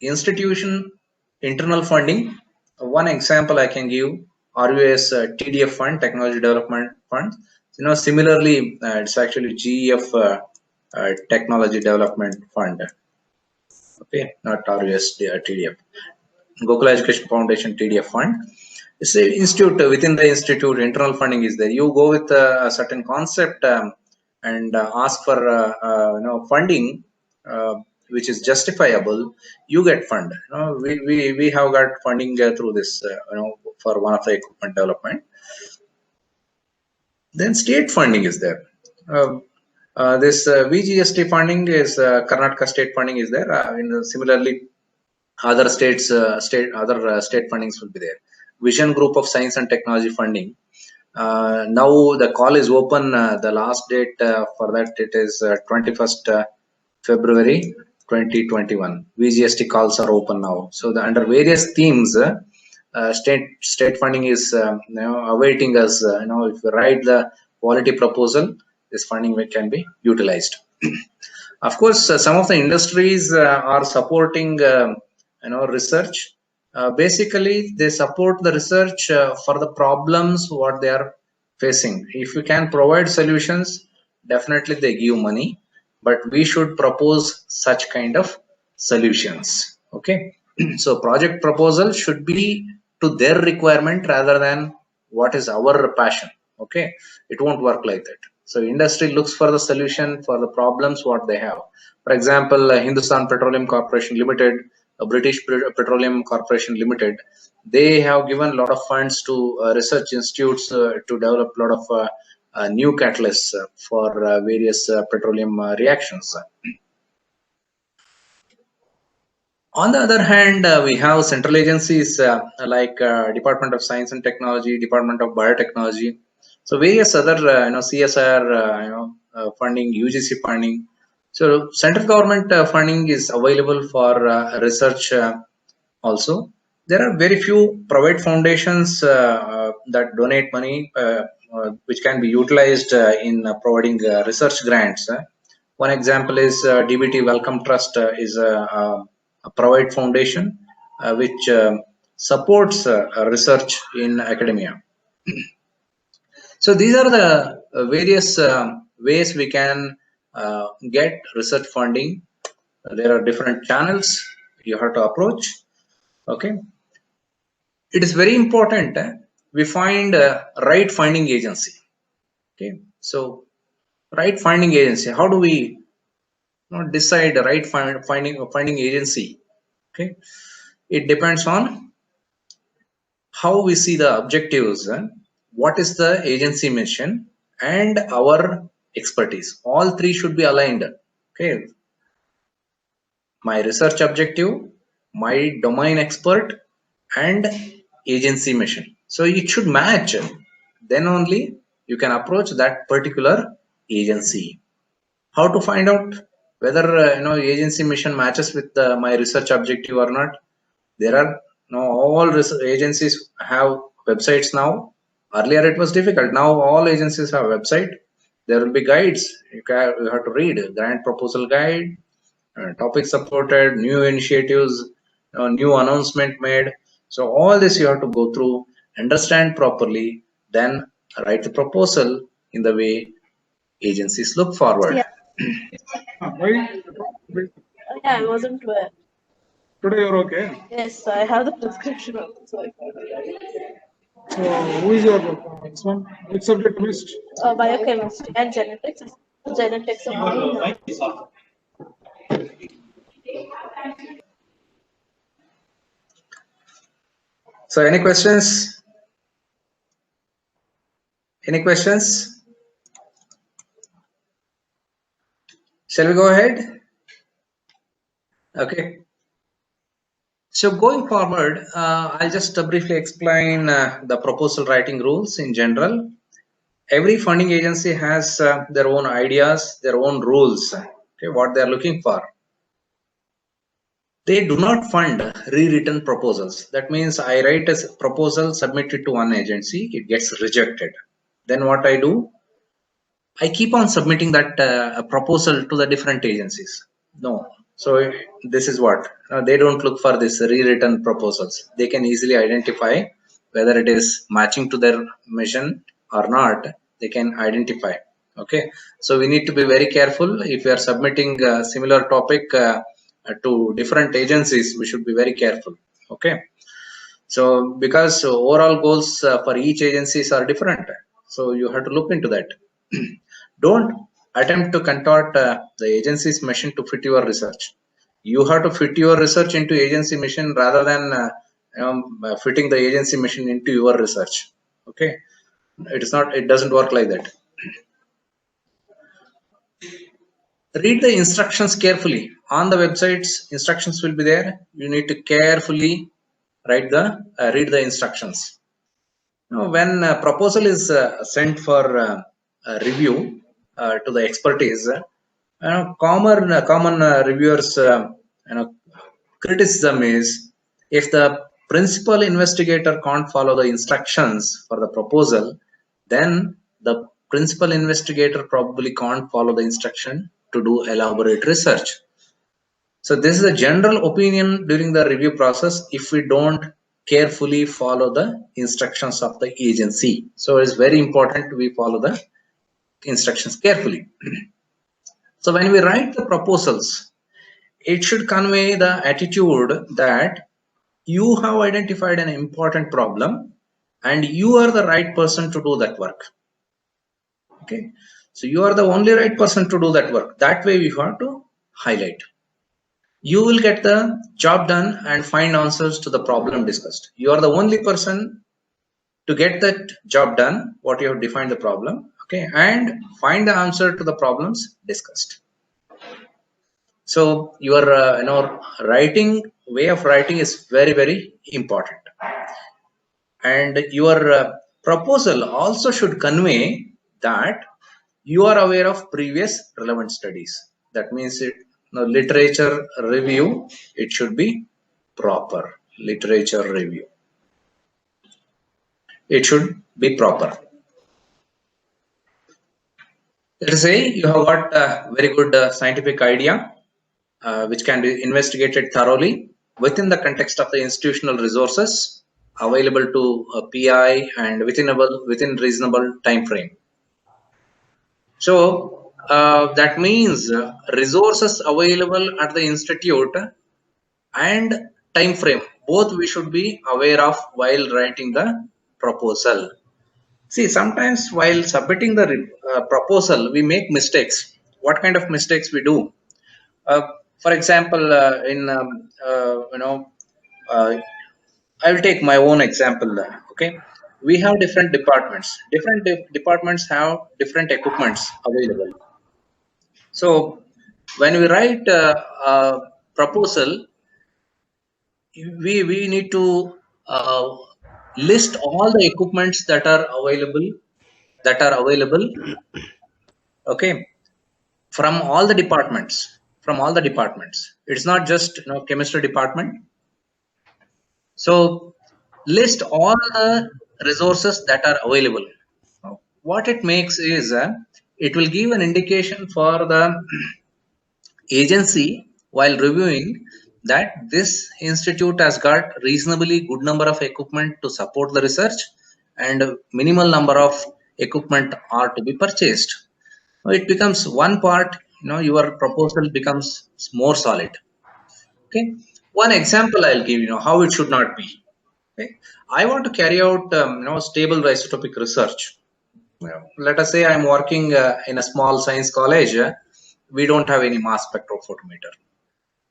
institution internal funding. One example I can give: RUS TDF fund, Technology Development Fund. Similarly, it's actually GEF Technology Development Fund. Okay, not RUS TDF. Gokula Education Foundation TDF fund. It's an institute. Within the institute, internal funding is there. You go with a certain concept and ask for funding which is justifiable. You get fund. We have got funding through this for one of the equipment development. Then state funding is there. This VGST funding is Karnataka state funding is there. Similarly, other states state fundings will be there. Vision Group of Science and Technology funding. Now the call is open. The last date for that it is 21st February 2021. VGST calls are open now. So under various themes, state funding is awaiting us. If we write the quality proposal, this funding can be utilized. Of course, some of the industries are supporting research. Basically, they support the research for the problems what they are facing. If you can provide solutions, definitely they give money, but we should propose such kind of solutions. Okay, so project proposal should be to their requirement rather than what is our passion. Okay, it won't work like that. So industry looks for the solution for the problems what they have. For example, Hindustan Petroleum Corporation Limited, British Petroleum Corporation Limited, they have given a lot of funds to research institutes to develop a lot of new catalysts for various petroleum reactions. On the other hand, we have central agencies like Department of Science and Technology, Department of Biotechnology, so various other CSR funding, UGC funding. So central government funding is available for research also. There are very few private foundations that donate money which can be utilized in providing research grants. One example is DBT Wellcome Trust is a private foundation which supports research in academia. So these are the various ways we can get research funding. There are different channels you have to approach. Okay, it is very important we find right funding agency. Okay, so right funding agency, how do we decide the right funding agency? Okay, it depends on how we see the objectives, what is the agency mission, and our expertise. All three should be aligned. Okay, my research objective, my domain expert, and agency mission. So it should match. Then only you can approach that particular agency. How to find out whether agency mission matches with my research objective or not? There are all agencies have websites now. Earlier it was difficult. Now all agencies have website. There will be guides. You have to read grant proposal guide, topic supported, new initiatives, new announcement made. So all this you have to go through, understand properly, then write the proposal in the way agencies look forward. Yeah. Yeah, I wasn't well. Today you're okay? Yes, I have the prescription also. So who is your next one? Which subject missed? Biochemistry and genetics. Genetics of mine. So any questions? Any questions? Shall we go ahead? Okay. So going forward, I'll just briefly explain the proposal writing rules in general. Every funding agency has their own ideas, their own rules, okay, what they are looking for. They do not fund rewritten proposals. That means I write a proposal, submit it to one agency, it gets rejected. Then what I do? I keep on submitting that proposal to the different agencies. No. So this is what they don't look for this rewritten proposals. They can easily identify whether it is matching to their mission or not. They can identify. Okay. So we need to be very careful if we are submitting a similar topic to different agencies. We should be very careful. Okay. So because overall goals for each agencies are different. So you have to look into that. Don't attempt to contort the agency's mission to fit your research. You have to fit your research into agency mission rather than fitting the agency mission into your research. Okay, it is not. It doesn't work like that. Read the instructions carefully. On the websites, instructions will be there. You need to carefully read the instructions. Now, when a proposal is sent for review to the expertise, common reviewers criticism is if the principal investigator can't follow the instructions for the proposal, then the principal investigator probably can't follow the instruction to do elaborate research. So this is a general opinion during the review process if we don't carefully follow the instructions of the agency. So it's very important we follow the instructions carefully. So when we write the proposals, it should convey the attitude that you have identified an important problem and you are the right person to do that work. Okay, so you are the only right person to do that work. That way we have to highlight. You will get the job done and find answers to the problem discussed. You are the only person to get that job done, what you have defined the problem, okay, and find the answer to the problems discussed. So your way of writing is very, very important. And your proposal also should convey that you are aware of previous relevant studies. That means literature review, it should be proper. Literature review, it should be proper. Let us say you have got a very good scientific idea which can be investigated thoroughly within the context of the institutional resources available to a PI and within reasonable time frame. So that means resources available at the institute and time frame, both we should be aware of while writing the proposal. See, sometimes while submitting the proposal, we make mistakes. What kind of mistakes we do? For example, I will take my own example. Okay, we have different departments. Different departments have different equipments available. So when we write a proposal, we need to list all the equipments that are available. Okay, from all the departments. It's not just chemistry department. So list all the resources that are available. What it makes is it will give an indication for the agency while reviewing that this institute has got reasonably good number of equipment to support the research and minimal number of equipment are to be purchased. It becomes one part, your proposal becomes more solid. Okay, one example I'll give, how it should not be. Okay, I want to carry out stable isotopic research. Let us say I'm working in a small science college. We don't have any mass spectrophotometer.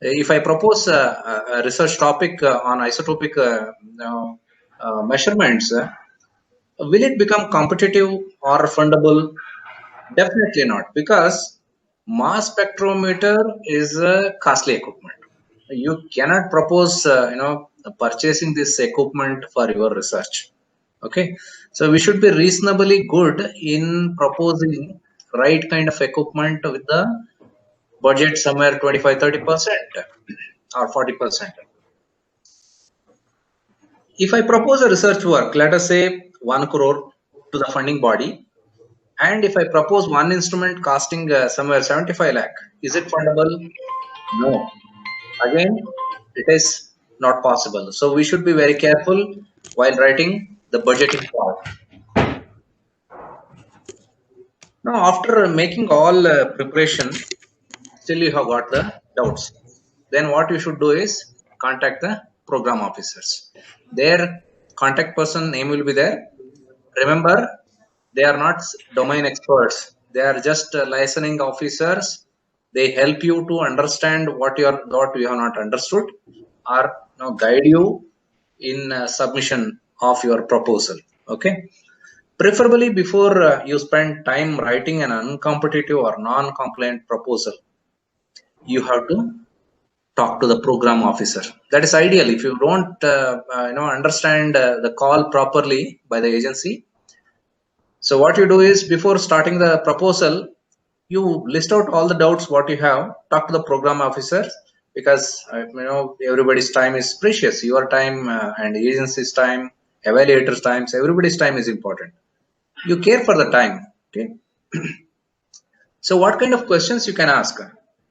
If I propose a research topic on isotopic measurements, will it become competitive or fundable? Definitely not, because mass spectrometer is a costly equipment. you cannot propose, purchasing this equipment for your research. Okay, so we should be reasonably good in proposing right kind of equipment with the budget somewhere 25-30% or 40%. If I propose a research work, let us say 1 crore to the funding body, and if I propose one instrument costing somewhere 75 lakh, is it fundable? No. Again, it is not possible. So we should be very careful while writing the budgeting part. Now, after making all preparation, still you have got the doubts. Then what you should do is contact the program officers. Their contact person name will be there. Remember, they are not domain experts. They are just licensing officers. They help you to understand what you have not understood, or guide you in submission of your proposal. Okay. Preferably before you spend time writing an uncompetitive or non-compliant proposal, you have to talk to the program officer. That is ideal. If you don't understand the call properly by the agency, so what you do is, before starting the proposal, you list out all the doubts what you have, talk to the program officer, because everybody's time is precious. Your time and the agency's time, evaluators' times, everybody's time is important. You care for the time. Okay. So what kind of questions you can ask?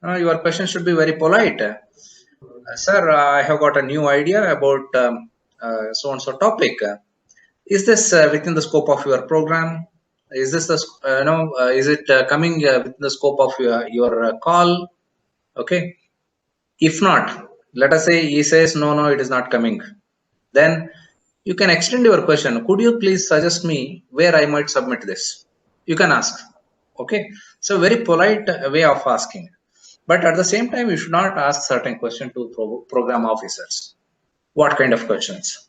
Your question should be very polite. Sir, I have got a new idea about so and so topic. Is this within the scope of your program? Is this the is it coming within the scope of your call? Okay. If not, let us say he says no, it is not coming. Then you can extend your question. Could you please suggest me where I might submit this? You can ask. Okay. So very polite way of asking. But at the same time, you should not ask certain questions to program officers. What kind of questions?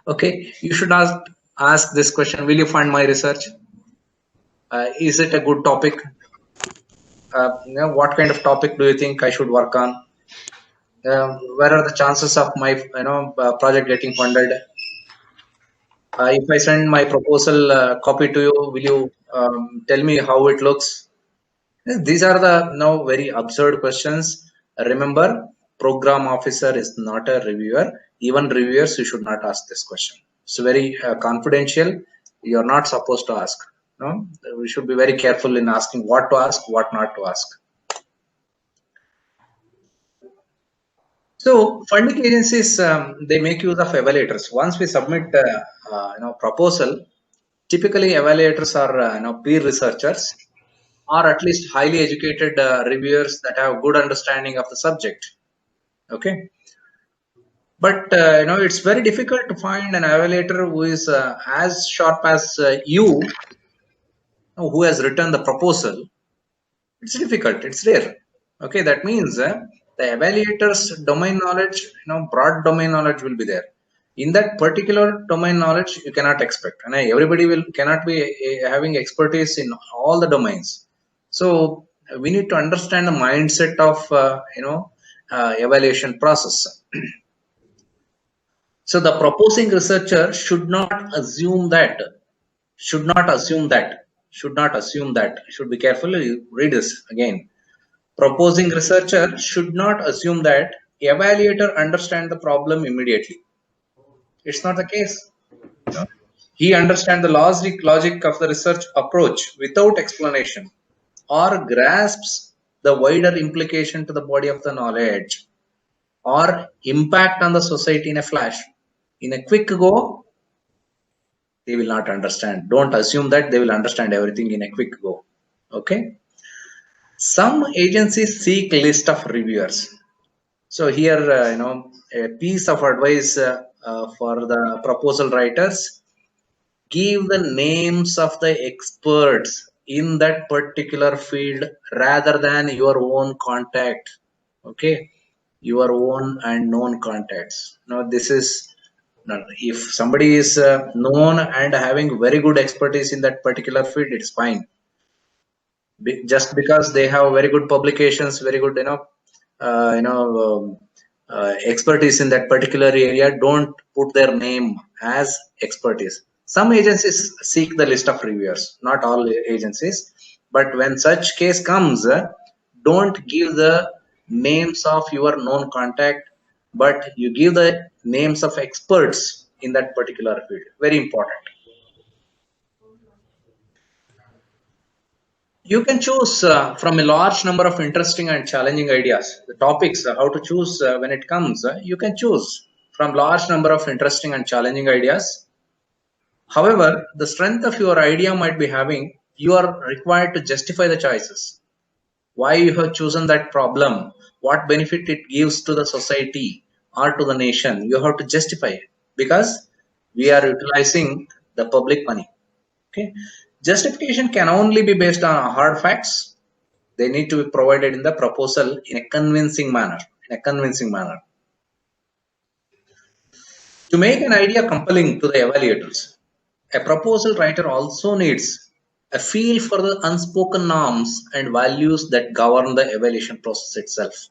Okay, you should ask this question: will you fund my research? Is it a good topic? What kind of topic do you think I should work on? Where are the chances of my project getting funded? If I send my proposal copy to you, will you tell me how it looks? These are the very absurd questions. Remember, program officer is not a reviewer. Even reviewers, you should not ask this question. It's very confidential. You are not supposed to ask. No, we should be very careful in asking what to ask, what not to ask. So funding agencies, they make use of evaluators. Once we submit proposal, typically evaluators are peer researchers, or at least highly educated reviewers that have good understanding of the subject. Okay. But it's very difficult to find an evaluator who is as sharp as you, who has written the proposal. It's difficult. It's rare. Okay, that means the evaluator's domain knowledge, broad domain knowledge will be there. In that particular domain knowledge, you cannot expect, and everybody cannot be having expertise in all the domains. So we need to understand the mindset of evaluation process. So the proposing researcher should not assume that. Should be careful. Read this again. Proposing researcher should not assume that evaluator understand the problem immediately. It's not the case. He understands the logic of the research approach without explanation, or grasps the wider implication to the body of the knowledge, or impact on the society in a flash. In a quick go, they will not understand. Don't assume that they will understand everything in a quick go. Okay. Some agencies seek list of reviewers. So here, a piece of advice for the proposal writers: give the names of the experts in that particular field rather than your own contact. Okay, your own and known contacts. Now, this is, if somebody is known and having very good expertise in that particular field, it's fine. Just because they have very good publications, very good expertise in that particular area, don't put their name as expertise. Some agencies seek the list of reviewers, not all agencies. But when such case comes, don't give the names of your known contact, but you give the names of experts in that particular field. Very important. You can choose from a large number of interesting and challenging ideas. The topics, how to choose when it comes, you can choose from large number of interesting and challenging ideas. However, the strength of your idea might be having, you are required to justify the choices. Why you have chosen that problem, what benefit it gives to the society or to the nation, you have to justify it because we are utilizing the public money. Okay, justification can only be based on hard facts. They need to be provided in the proposal in a convincing manner. To make an idea compelling to the evaluators, a proposal writer also needs a feel for the unspoken norms and values that govern the evaluation process itself.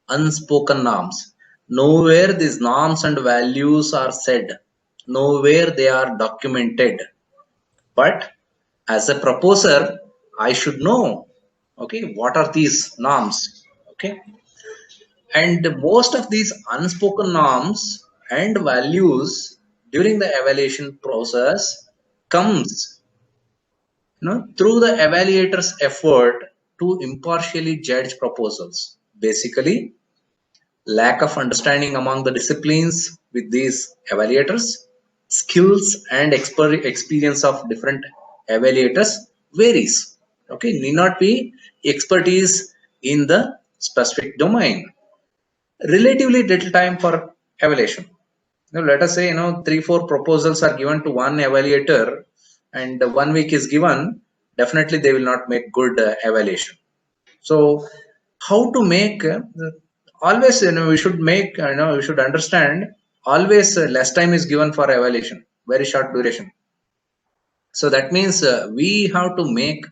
Unspoken norms. Nowhere these norms and values are said. Nowhere they are documented. But as a proposer, I should know, okay, what are these norms, okay? And most of these unspoken norms and values during the evaluation process comes, through the evaluator's effort to impartially judge proposals. Basically, lack of understanding among the disciplines with these evaluators, skills and experience of different evaluators varies. Okay, need not be expertise in the specific domain. Relatively little time for evaluation. Now, let us say 3-4 proposals are given to one evaluator, and 1 week is given. Definitely, they will not make good evaluation. So, how to make always we should make we should understand always less time is given for evaluation, very short duration. So that means we have to make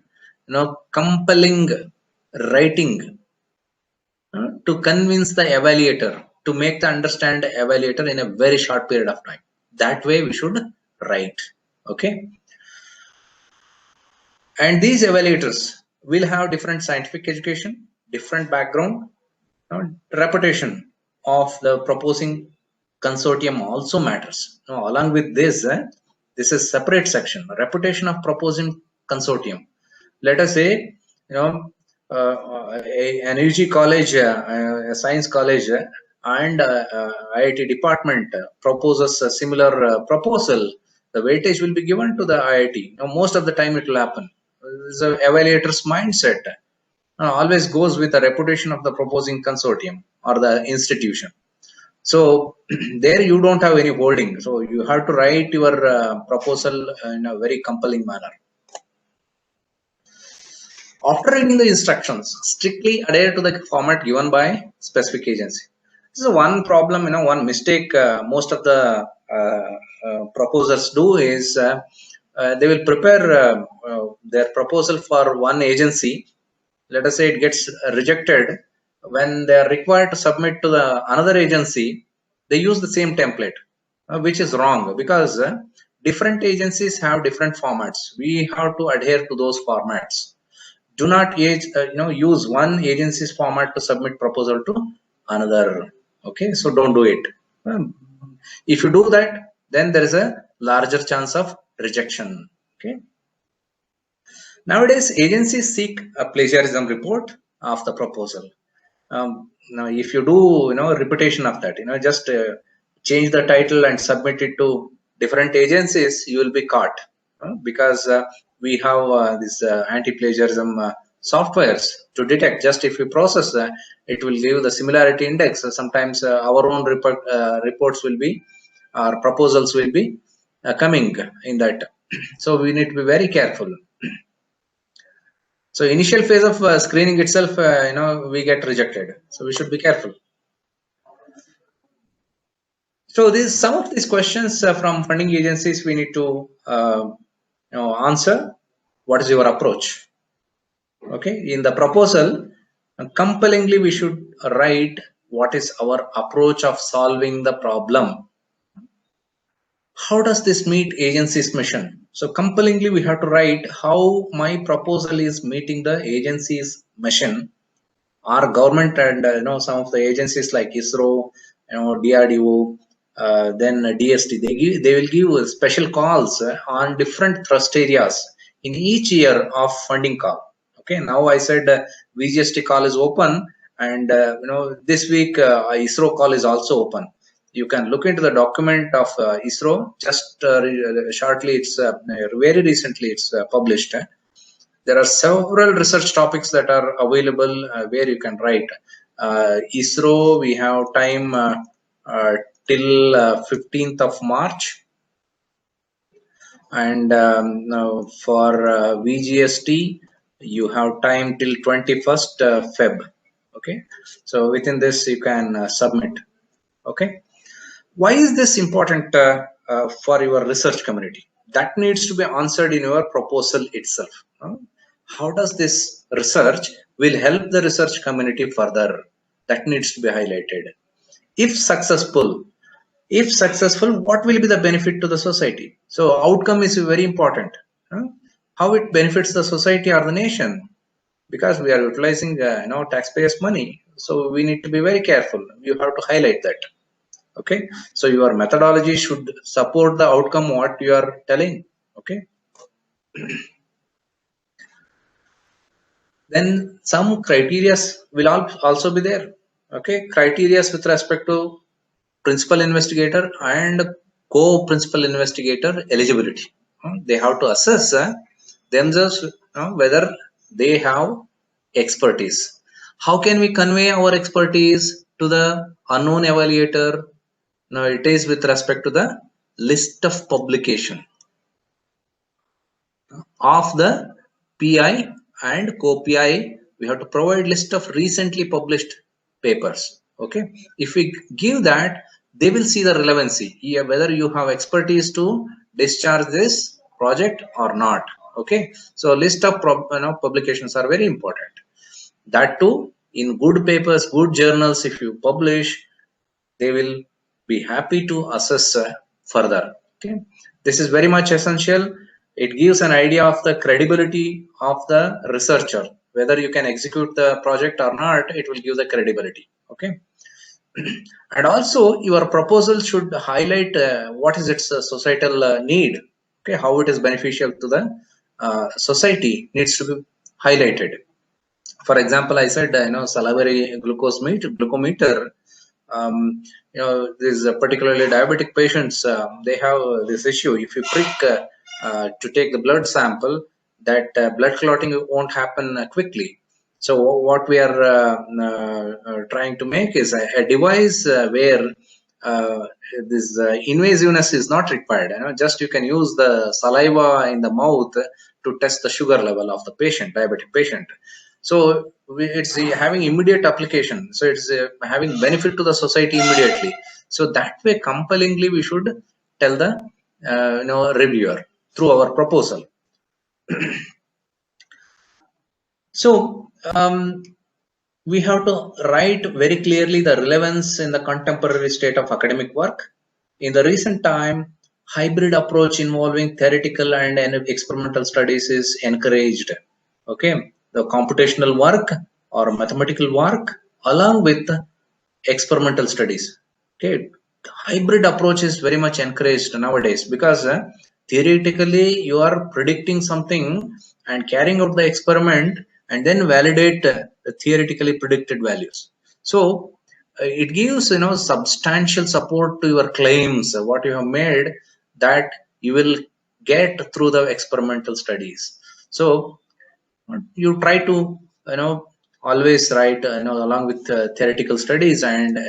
compelling writing to convince the evaluator, to make the understand evaluator in a very short period of time. That way we should write. Okay, and these evaluators will have different scientific education, different background. Reputation of the proposing consortium also matters. Now, along with this, this is separate section. Reputation of proposing consortium. Let us say, an UG college, a science college, and IIT department proposes a similar proposal. The weightage will be given to the IIT. Now, most of the time, it will happen. This is an evaluator's mindset. Always goes with the reputation of the proposing consortium or the institution. So there you don't have any holding. So you have to write your proposal in a very compelling manner. After reading the instructions, strictly adhere to the format given by specific agency. This is one problem, one mistake most of the proposers do is they will prepare their proposal for one agency. Let us say it gets rejected. When they are required to submit to the another agency, they use the same template, which is wrong because different agencies have different formats. We have to adhere to those formats. Do not use one agency's format to submit proposal to another. Okay, so don't do it. If you do that, then there is a larger chance of rejection. Okay. Nowadays, agencies seek a plagiarism report of the proposal. Now, if you do, repetition of that, just change the title and submit it to different agencies, you will be caught because we have this anti-plagiarism softwares to detect. Just if we process it will give the similarity index. Sometimes our own reports will be, our proposals will be coming in that. So we need to be very careful. So initial phase of screening itself, we get rejected. So we should be careful. So some of these questions from funding agencies we need to answer. What is your approach? Okay, in the proposal, compellingly we should write what is our approach of solving the problem. How does this meet agency's mission? So compellingly, we have to write how my proposal is meeting the agency's mission. Our government and some of the agencies like ISRO, DRDO, then DST, they will give special calls on different thrust areas in each year of funding call. Okay, now I said VGST call is open, and this week ISRO call is also open. You can look into the document of ISRO. Just shortly, it's very recently it's published. There are several research topics that are available where you can write. ISRO, we have time till 15th of March, and now for VGST, you have time till 21st Feb. Okay, so within this you can submit. Okay, why is this important for your research community? That needs to be answered in your proposal itself. How does this research will help the research community further? That needs to be highlighted. If successful, what will be the benefit to the society? So outcome is very important. How it benefits the society or the nation? Because we are utilizing taxpayers' money, so we need to be very careful. You have to highlight that. Okay, so your methodology should support the outcome what you are telling. Okay. Then some criteria will also be there. Okay, criteria with respect to principal investigator and co-principal investigator eligibility. They have to assess themselves whether they have expertise. How can we convey our expertise to the unknown evaluator? Now it is with respect to the list of publication of the PI and co-PI. We have to provide list of recently published papers. Okay, if we give that, they will see the relevancy, whether you have expertise to discharge this project or not. Okay, so list of publications are very important. That too, in good papers, good journals, if you publish, they will be happy to assess further. Okay, this is very much essential. It gives an idea of the credibility of the researcher. Whether you can execute the project or not, it will give the credibility. Okay. And also your proposal should highlight what is its societal need. Okay, how it is beneficial to the society needs to be highlighted. For example, I said salivary glucometer. These particularly diabetic patients, they have this issue. If you prick to take the blood sample, that blood clotting won't happen quickly. So what we are trying to make is a device where this invasiveness is not required. Just you can use the saliva in the mouth to test the sugar level of the patient, diabetic patient. So it's having immediate application. So it's having benefit to the society immediately. So that way, compellingly, we should tell the reviewer through our proposal. So we have to write very clearly the relevance in the contemporary state of academic work. In the recent time, hybrid approach involving theoretical and experimental studies is encouraged. Okay, the computational work or mathematical work along with experimental studies. Okay, hybrid approach is very much encouraged nowadays because theoretically you are predicting something and carrying out the experiment and then validate the theoretically predicted values. So it gives substantial support to your claims, what you have made, that you will get through the experimental studies. So you try to always write along with theoretical studies and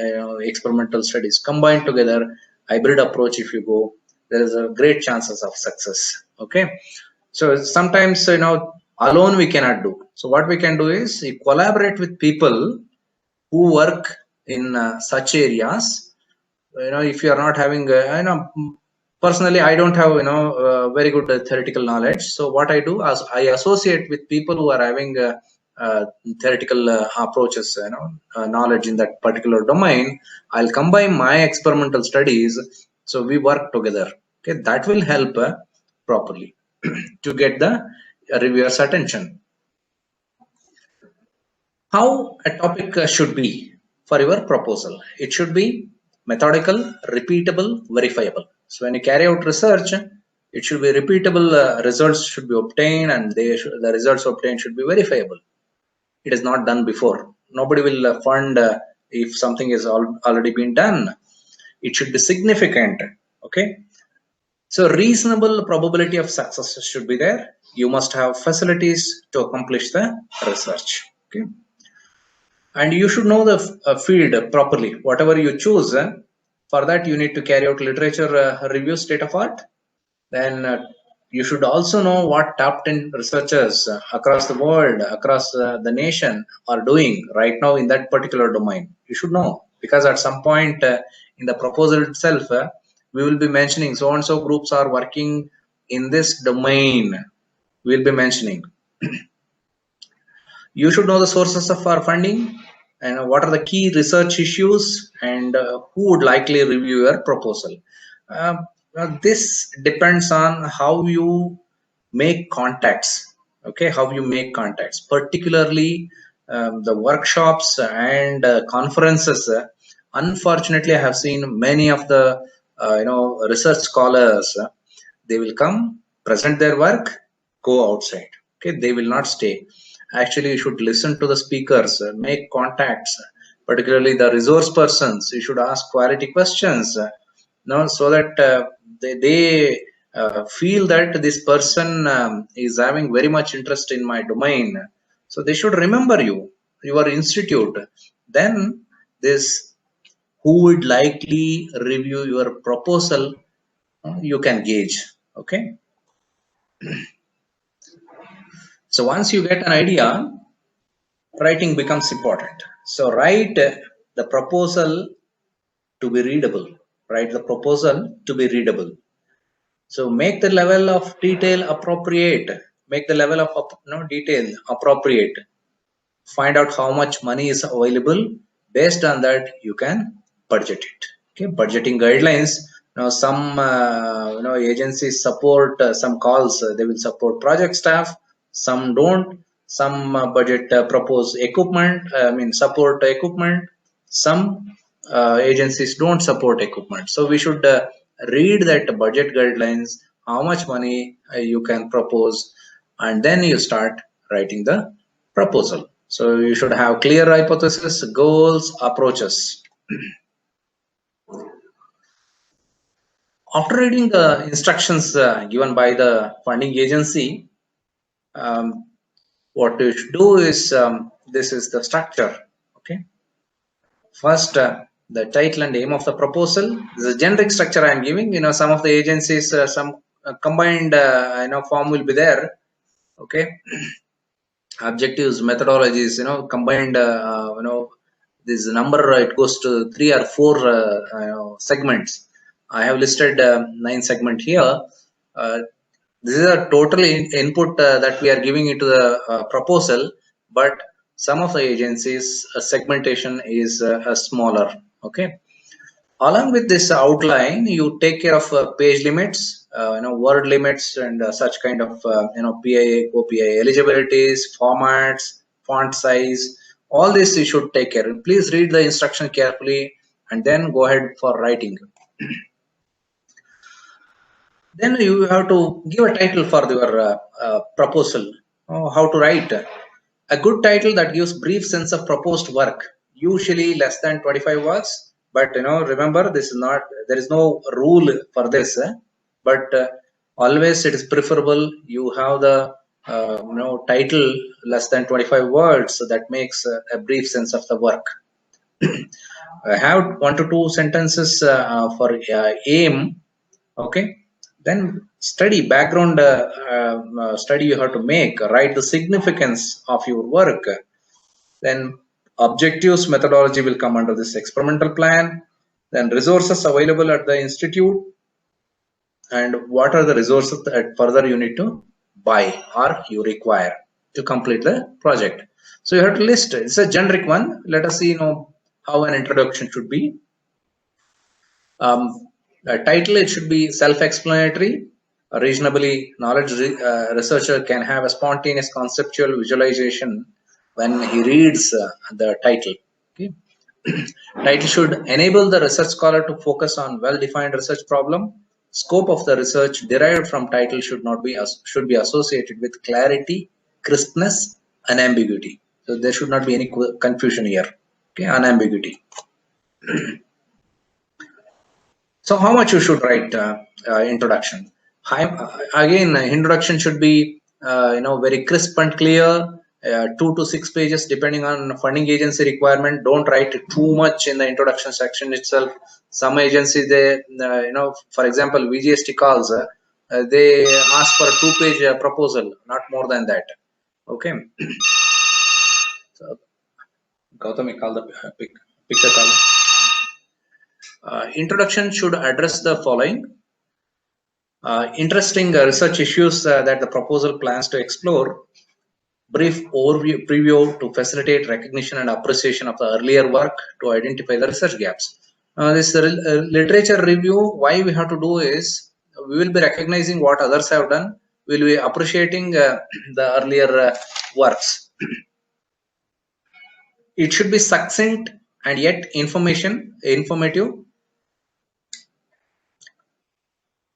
experimental studies combined together. Hybrid approach, if you go, there is a great chances of success. Okay, so sometimes alone we cannot do. So what we can do is we collaborate with people who work in such areas. If you are not having personally, I don't have very good theoretical knowledge. So what I do is I associate with people who are having theoretical approaches, knowledge in that particular domain. I'll combine my experimental studies, so we work together. Okay, that will help properly to get the reviewer's attention. How a topic should be for your proposal? It should be methodical, repeatable, verifiable. So when you carry out research, it should be repeatable, results should be obtained, and the results obtained should be verifiable. It is not done before. Nobody will fund if something is already been done. It should be significant. Okay, so reasonable probability of success should be there. You must have facilities to accomplish the research. Okay, and you should know the field properly. Whatever you choose, for that you need to carry out literature review, state of art. Then you should also know what top 10 researchers across the world, across the nation are doing right now in that particular domain. You should know, because at some point in the proposal itself, we will be mentioning so and so groups are working in this domain. We'll be mentioning. You should know the sources of our funding and what are the key research issues, and who would likely review your proposal. This depends on how you make contacts. Okay, how you make contacts, particularly the workshops and conferences. Unfortunately, I have seen many of the research scholars, they will come, present their work, go outside. Okay, they will not stay. Actually, you should listen to the speakers, make contacts, particularly the resource persons. You should ask quality questions, so that they feel that this person is having very much interest in my domain. So they should remember you, your institute. Then this, who would likely review your proposal, you can gauge. Okay, so once you get an idea, writing becomes important. So write the proposal to be readable. Write the proposal to be readable. So make the level of detail appropriate. Make the level of detail appropriate. Find out how much money is available. Based on that, you can budget it. Okay, budgeting guidelines. Now some agencies support some calls. They will support project staff. Some don't. Some budget propose equipment. Support equipment. Some agencies don't support equipment. So we should read that budget guidelines, how much money you can propose, and then you start writing the proposal. So you should have clear hypothesis, goals, approaches. After reading the instructions given by the funding agency, what you should do is, this is the structure. Okay, first the title and aim of the proposal. This is a generic structure I am giving. Some of the agencies, some combined form will be there. Okay, objectives, methodologies, combined, this number, it goes to 3 or 4 segments. I have listed 9 segment here. This is a total input that we are giving into the proposal, but some of the agencies segmentation is smaller. Okay, along with this outline, you take care of page limits, word limits, and such kind of PIA, OPIA eligibilities, formats, font size. All this you should take care. Please read the instruction carefully and then go ahead for writing. Then you have to give a title for your proposal. How to write a good title that gives brief sense of proposed work, usually less than 25 words. But remember, this is not, there is no rule for this, but always it is preferable you have the title less than 25 words, so that makes a brief sense of the work. I have 1 to 2 sentences for aim. Okay, then study, background study you have to make. Write the significance of your work. Then objectives, methodology will come under this experimental plan. Then resources available at the institute, and what are the resources that further you need to buy or you require to complete the project. So you have to list. It's a generic one. Let us see, how an introduction should be. A title, it should be self-explanatory. A reasonably knowledgeable researcher can have a spontaneous conceptual visualization when he reads the title. Okay. Title should enable the research scholar to focus on well-defined research problem. Scope of the research derived from title should be associated with clarity, crispness, and ambiguity. So there should not be any confusion here. Okay, unambiguity. So how much you should write introduction? Again, introduction should be very crisp and clear. 2 to 6 pages depending on funding agency requirement. Don't write too much in the introduction section itself. Some agencies, they for example VGST calls, they ask for a 2-page proposal, not more than that. Okay. So Gautami, call the pick the call. Introduction should address the following: interesting research issues that the proposal plans to explore, brief overview preview to facilitate recognition and appreciation of the earlier work to identify the research gaps. This literature review, why we have to do is, we will be recognizing what others have done, we will be appreciating the earlier works. It should be succinct and yet informative.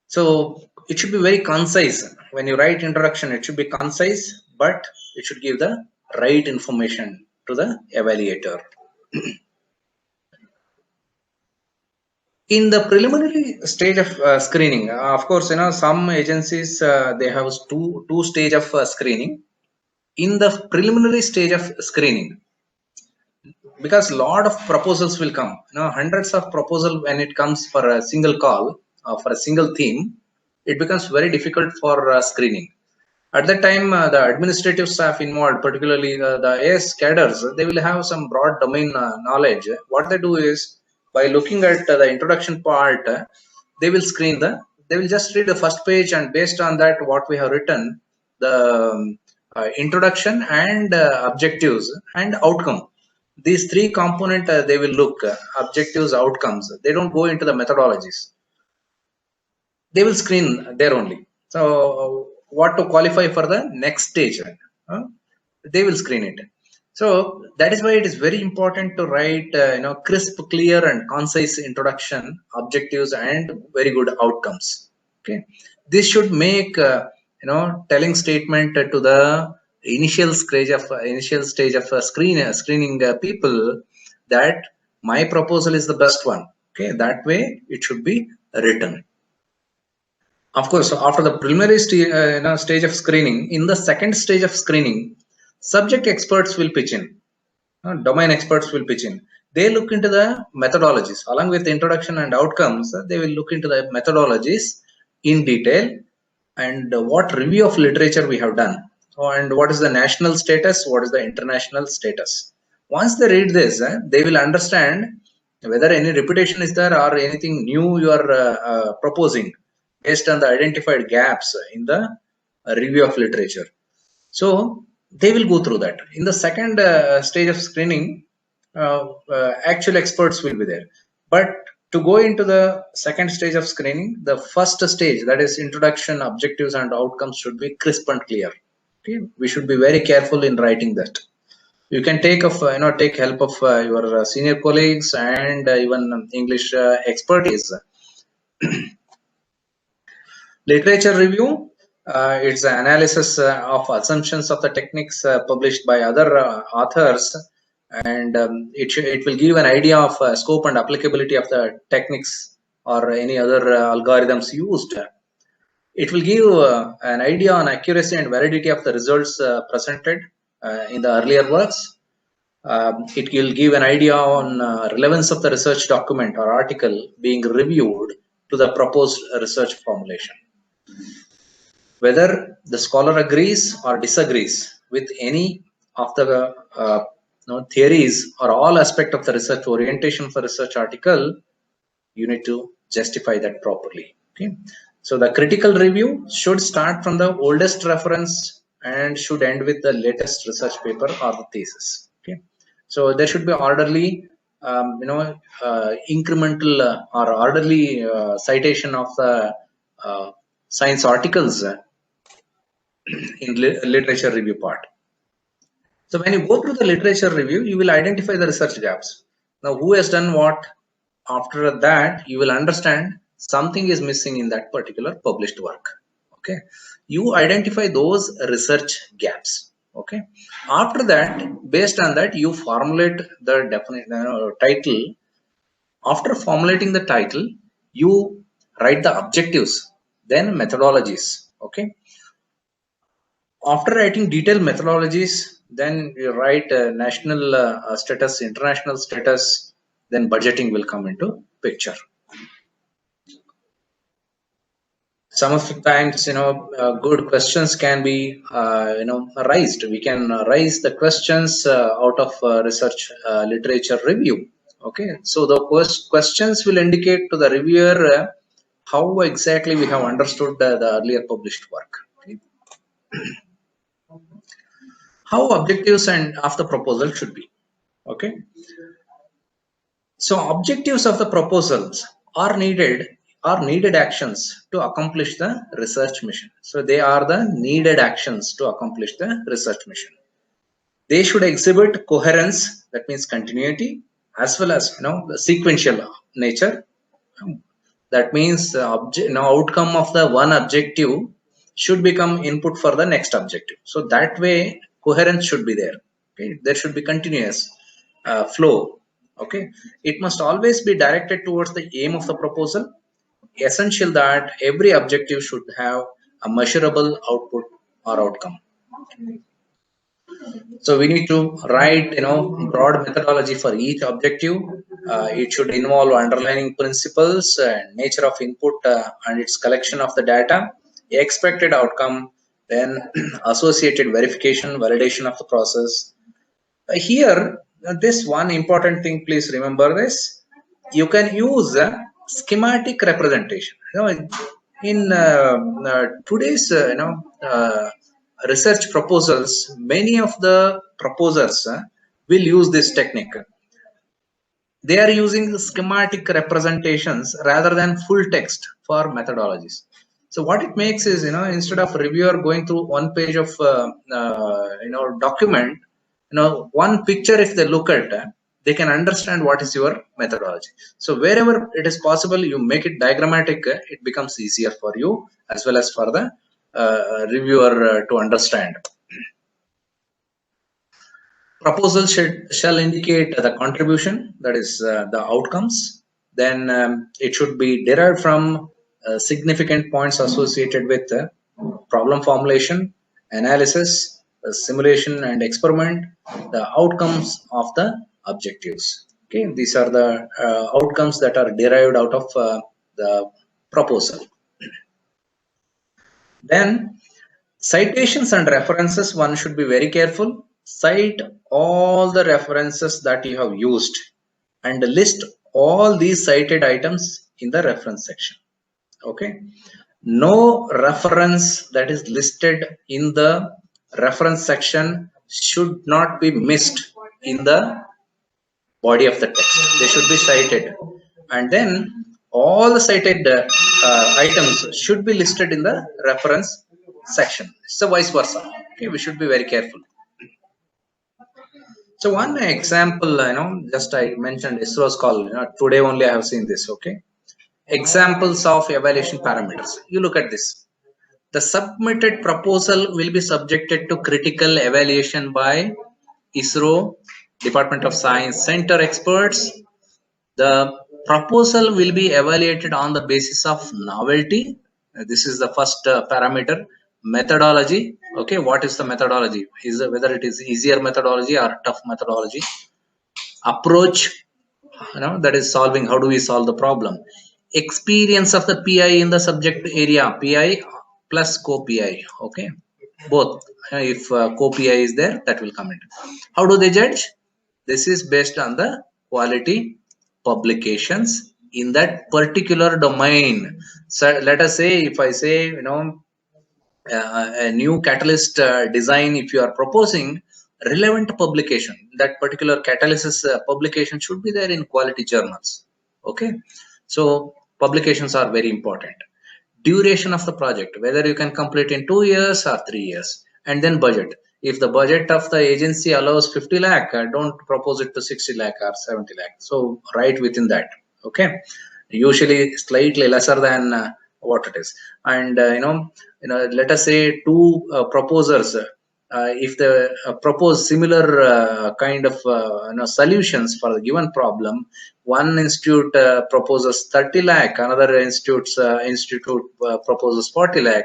So it should be very concise. When you write introduction, it should be concise, but it should give the right information to the evaluator. In the preliminary stage of screening, of course, some agencies, they have two stage of screening. In the preliminary stage of screening, because a lot of proposals will come, hundreds of proposals when it comes for a single call, for a single theme, it becomes very difficult for screening. At that time, the administrative staff involved, particularly the AS cadres, they will have some broad domain knowledge. What they do is, by looking at the introduction part, they will they will just read the first page, and based on that, what we have written, the introduction and objectives and outcome. These 3 components, they will look, objectives, outcomes. They don't go into the methodologies. They will screen there only. So what to qualify for the next stage, they will screen it. So that is why it is very important to write crisp, clear and concise introduction, objectives and very good outcomes. Okay, this should make telling statement to the initial stage of screening people that my proposal is the best one. Okay, that way it should be written. Of course, after the preliminary stage of screening, in the second stage of screening, subject experts will pitch in. Domain experts will pitch in. They look into the methodologies along with the introduction and outcomes. They will look into the methodologies in detail and what review of literature we have done, and what is the national status, what is the international status. Once they read this, they will understand whether any reputation is there or anything new you are proposing based on the identified gaps in the review of literature. So they will go through that. In the second stage of screening, actual experts will be there. But to go into the second stage of screening, the first stage, that is introduction, objectives and outcomes, should be crisp and clear. Okay, we should be very careful in writing that. You can take help of your senior colleagues and even English expertise. Literature review, it's an analysis of assumptions of the techniques published by other authors, and it will give an idea of scope and applicability of the techniques or any other algorithms used. It will give an idea on accuracy and validity of the results presented in the earlier works. It will give an idea on relevance of the research document or article being reviewed to the proposed research formulation. Whether the scholar agrees or disagrees with any of the theories or all aspect of the research orientation for research article, you need to justify that properly. Okay, so the critical review should start from the oldest reference and should end with the latest research paper or the thesis. Okay, so there should be orderly, incremental or orderly citation of the science articles in literature review part. So when you go through the literature review, you will identify the research gaps. Now, who has done what? After that, you will understand something is missing in that particular published work. Okay, you identify those research gaps. Okay, after that, based on that, you formulate the title. After formulating the title, you write the objectives, then methodologies. Okay, after writing detailed methodologies, then you write national status, international status, then budgeting will come into picture. Some of the times, good questions can be, raised. We can raise the questions out of research literature review. Okay, so the first questions will indicate to the reviewer how exactly we have understood the earlier published work. Okay. How objectives and of the proposal should be. Okay, so objectives of the proposals are needed actions to accomplish the research mission. So they are the needed actions to accomplish the research mission. They should exhibit coherence, that means continuity, as well as the sequential nature. That means the outcome of the one objective should become input for the next objective. So that way coherence should be there. Okay, there should be continuous flow. Okay, it must always be directed towards the aim of the proposal. Essential that every objective should have a measurable output or outcome. So we need to write broad methodology for each objective. It should involve underlying principles and nature of input and its collection of the data, expected outcome, then associated verification, validation of the process. Here, this one important thing, please remember this. You can use schematic representation. In today's research proposals, many of the proposers will use this technique. They are using schematic representations rather than full text for methodologies. So what it makes is, instead of reviewer going through one page of document, one picture, if they look at, they can understand what is your methodology. So wherever it is possible, you make it diagrammatic, it becomes easier for you as well as for the reviewer to understand. Proposal shall indicate the contribution, that is the outcomes. Then it should be derived from significant points associated with problem formulation, analysis, simulation and experiment, the outcomes of the objectives. Okay, these are the outcomes that are derived out of the proposal. Then citations and references, one should be very careful. Cite all the references that you have used and list all these cited items in the reference section. Okay, no reference that is listed in the reference section should not be missed in the body of the text. They should be cited, and then all the cited items should be listed in the reference section. So vice versa. Okay, we should be very careful. So one example, just I mentioned ISRO's call. Today only I have seen this. Okay, examples of evaluation parameters. You look at this. The submitted proposal will be subjected to critical evaluation by ISRO, Department of Science Center experts. The proposal will be evaluated on the basis of novelty. This is the first parameter. Methodology. Okay, what is the methodology? Is whether it is easier methodology or tough methodology. Approach, that is solving. How do we solve the problem? Experience of the PI in the subject area. PI plus co-PI. Okay, both. If co-PI is there, that will come in. How do they judge? This is based on the quality publications in that particular domain. So let us say, if I say, a new catalyst design, if you are proposing, relevant publication, that particular catalysis publication should be there in quality journals. Okay, so publications are very important. Duration of the project, whether you can complete in 2 years or 3 years, and then budget. If the budget of the agency allows 50 lakh, don't propose it to 60 lakh or 70 lakh. So right within that. Okay, usually slightly lesser than what it is. And let us say two proposers, if they propose similar kind of solutions for the given problem, one institute proposes 30 lakh, another institute proposes 40 lakh,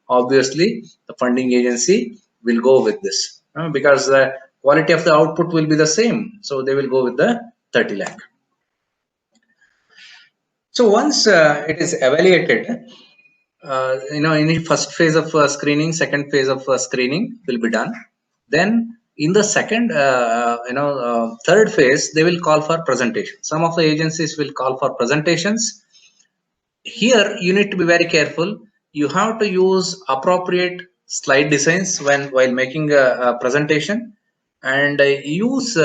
obviously the funding agency will go with this because the quality of the output will be the same, so they will go with the 30 lakh. So once it is evaluated, in the first phase of screening, second phase of screening will be done. Then in the second, third phase, they will call for presentation. Some of the agencies will call for presentations. Here, you need to be very careful. You have to use appropriate slide designs while making a presentation, and use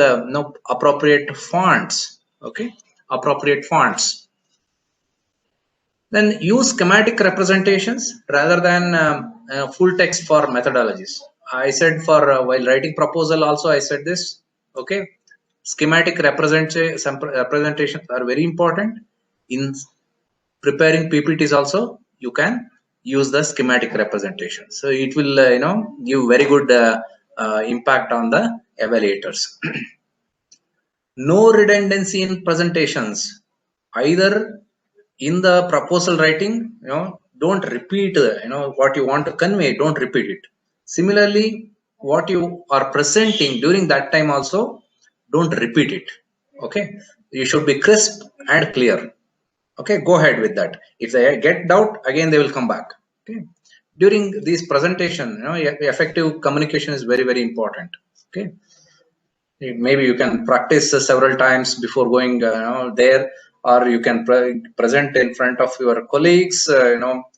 appropriate fonts. Okay, appropriate fonts. Then use schematic representations rather than full text for methodologies. I said for while writing proposal also I said this. Okay, schematic representations are very important. In preparing PPTs also you can use the schematic representation. So it will give very good impact on the evaluators. No redundancy in presentations, either in the proposal writing, don't repeat what you want to convey, don't repeat it. Similarly, what you are presenting during that time also, don't repeat it. Okay, you should be crisp and clear. Okay, go ahead with that. If they get doubt, again they will come back. Okay, during this presentation, effective communication is very, very important. Okay, maybe you can practice several times before going there, or you can present in front of your colleagues,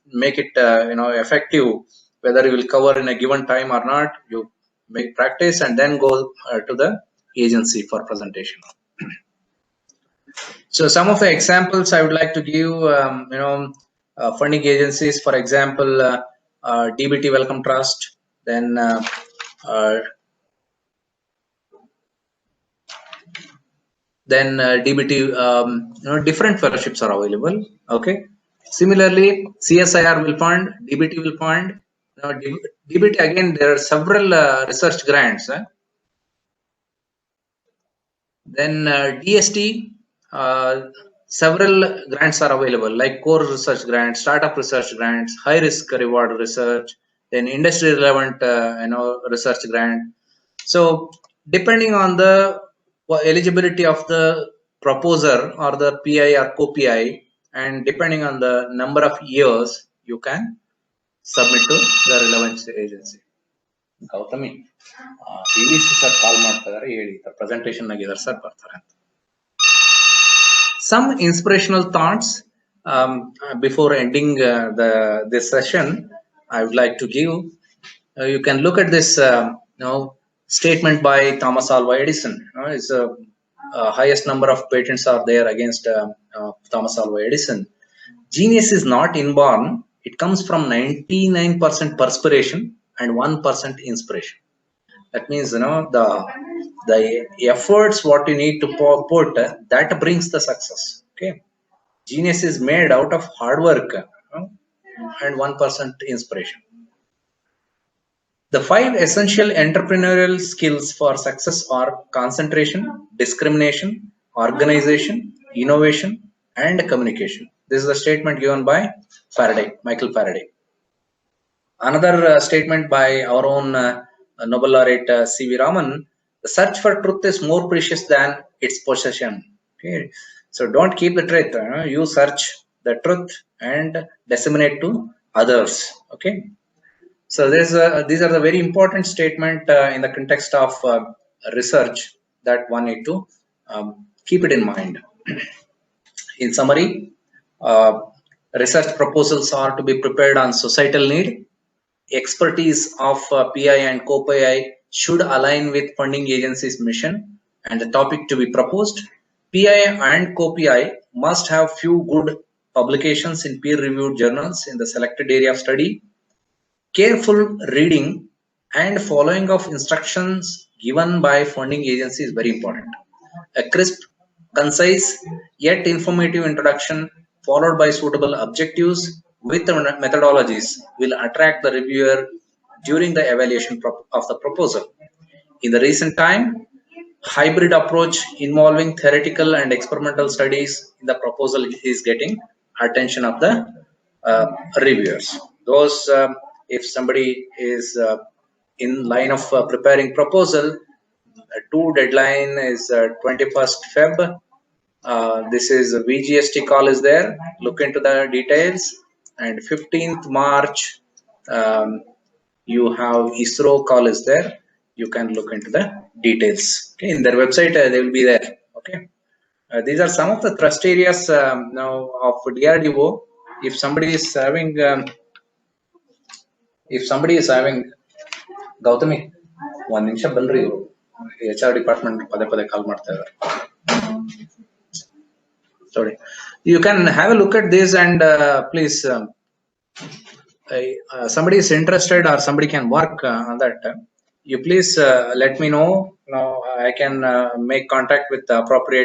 make it effective. Whether you will cover in a given time or not, you make practice and then go to the agency for presentation. So some of the examples I would like to give, funding agencies, for example, DBT Wellcome Trust, then DBT, different fellowships are available. Okay. Similarly, CSIR will fund, DBT will fund. DBT, again, there are several research grants. Then DST, several grants are available, like core research grants, startup research grants, high risk reward research, then industry relevant research grant. So depending on the eligibility of the proposer or the PI or co-PI, and depending on the number of years, you can submit to the relevant agency. Gautami, PVC sir call ಮಾಡ್ತಿದ್ದಾರೆ ಹೇಳಿ presentation ಆಗಿದ್ದಾರೆ sir ಬರ್ತಾರೆ. Some inspirational thoughts before ending this session I would like to give. You can look at this statement by Thomas Alva Edison. It's highest number of patents are there against Thomas Alva Edison. Genius is not inborn. It comes from 99% perspiration and 1% inspiration. That means the efforts what you need to put, that brings the success. Okay, genius is made out of hard work and 1% inspiration. The 5 essential entrepreneurial skills for success are concentration, discrimination, organization, innovation, and communication. This is a statement given by Faraday, Michael Faraday. Another statement by our own Nobel laureate C.V. Raman: the search for truth is more precious than its possession. Okay, so don't keep the truth. You search the truth and disseminate to others. Okay. So these are the very important statement in the context of research that one need to keep it in mind. In summary, research proposals are to be prepared on societal need, expertise of PI and co-PI should align with funding agency's mission and the topic to be proposed. PI and co-PI must have few good publications in peer-reviewed journals in the selected area of study. Careful reading and following of instructions given by funding agency is very important. A crisp, concise, yet informative introduction followed by suitable objectives with methodologies will attract the reviewer during the evaluation of the proposal. In the recent time, hybrid approach involving theoretical and experimental studies in the proposal is getting attention of the reviewers. Those, if somebody is in line of preparing proposal, due deadline is 21st Feb. This is a VGST call is there. Look into the details. And 15th March, you have ISRO call is there. You can look into the details. Okay, in their website they will be there. Okay, these are some of the thrust areas now of DRDO. If somebody is having, Gautami, one ನಿಮಿಷ ಬನ್ರಿ HR department ಪದೇ ಪದೇ ಕಾಲ್ ಮಾಡ್ತಾ ಇದ್ದಾರೆ. Sorry, you can have a look at this and please, somebody is interested or somebody can work on that. You please let me know. Now I can make contact with the appropriate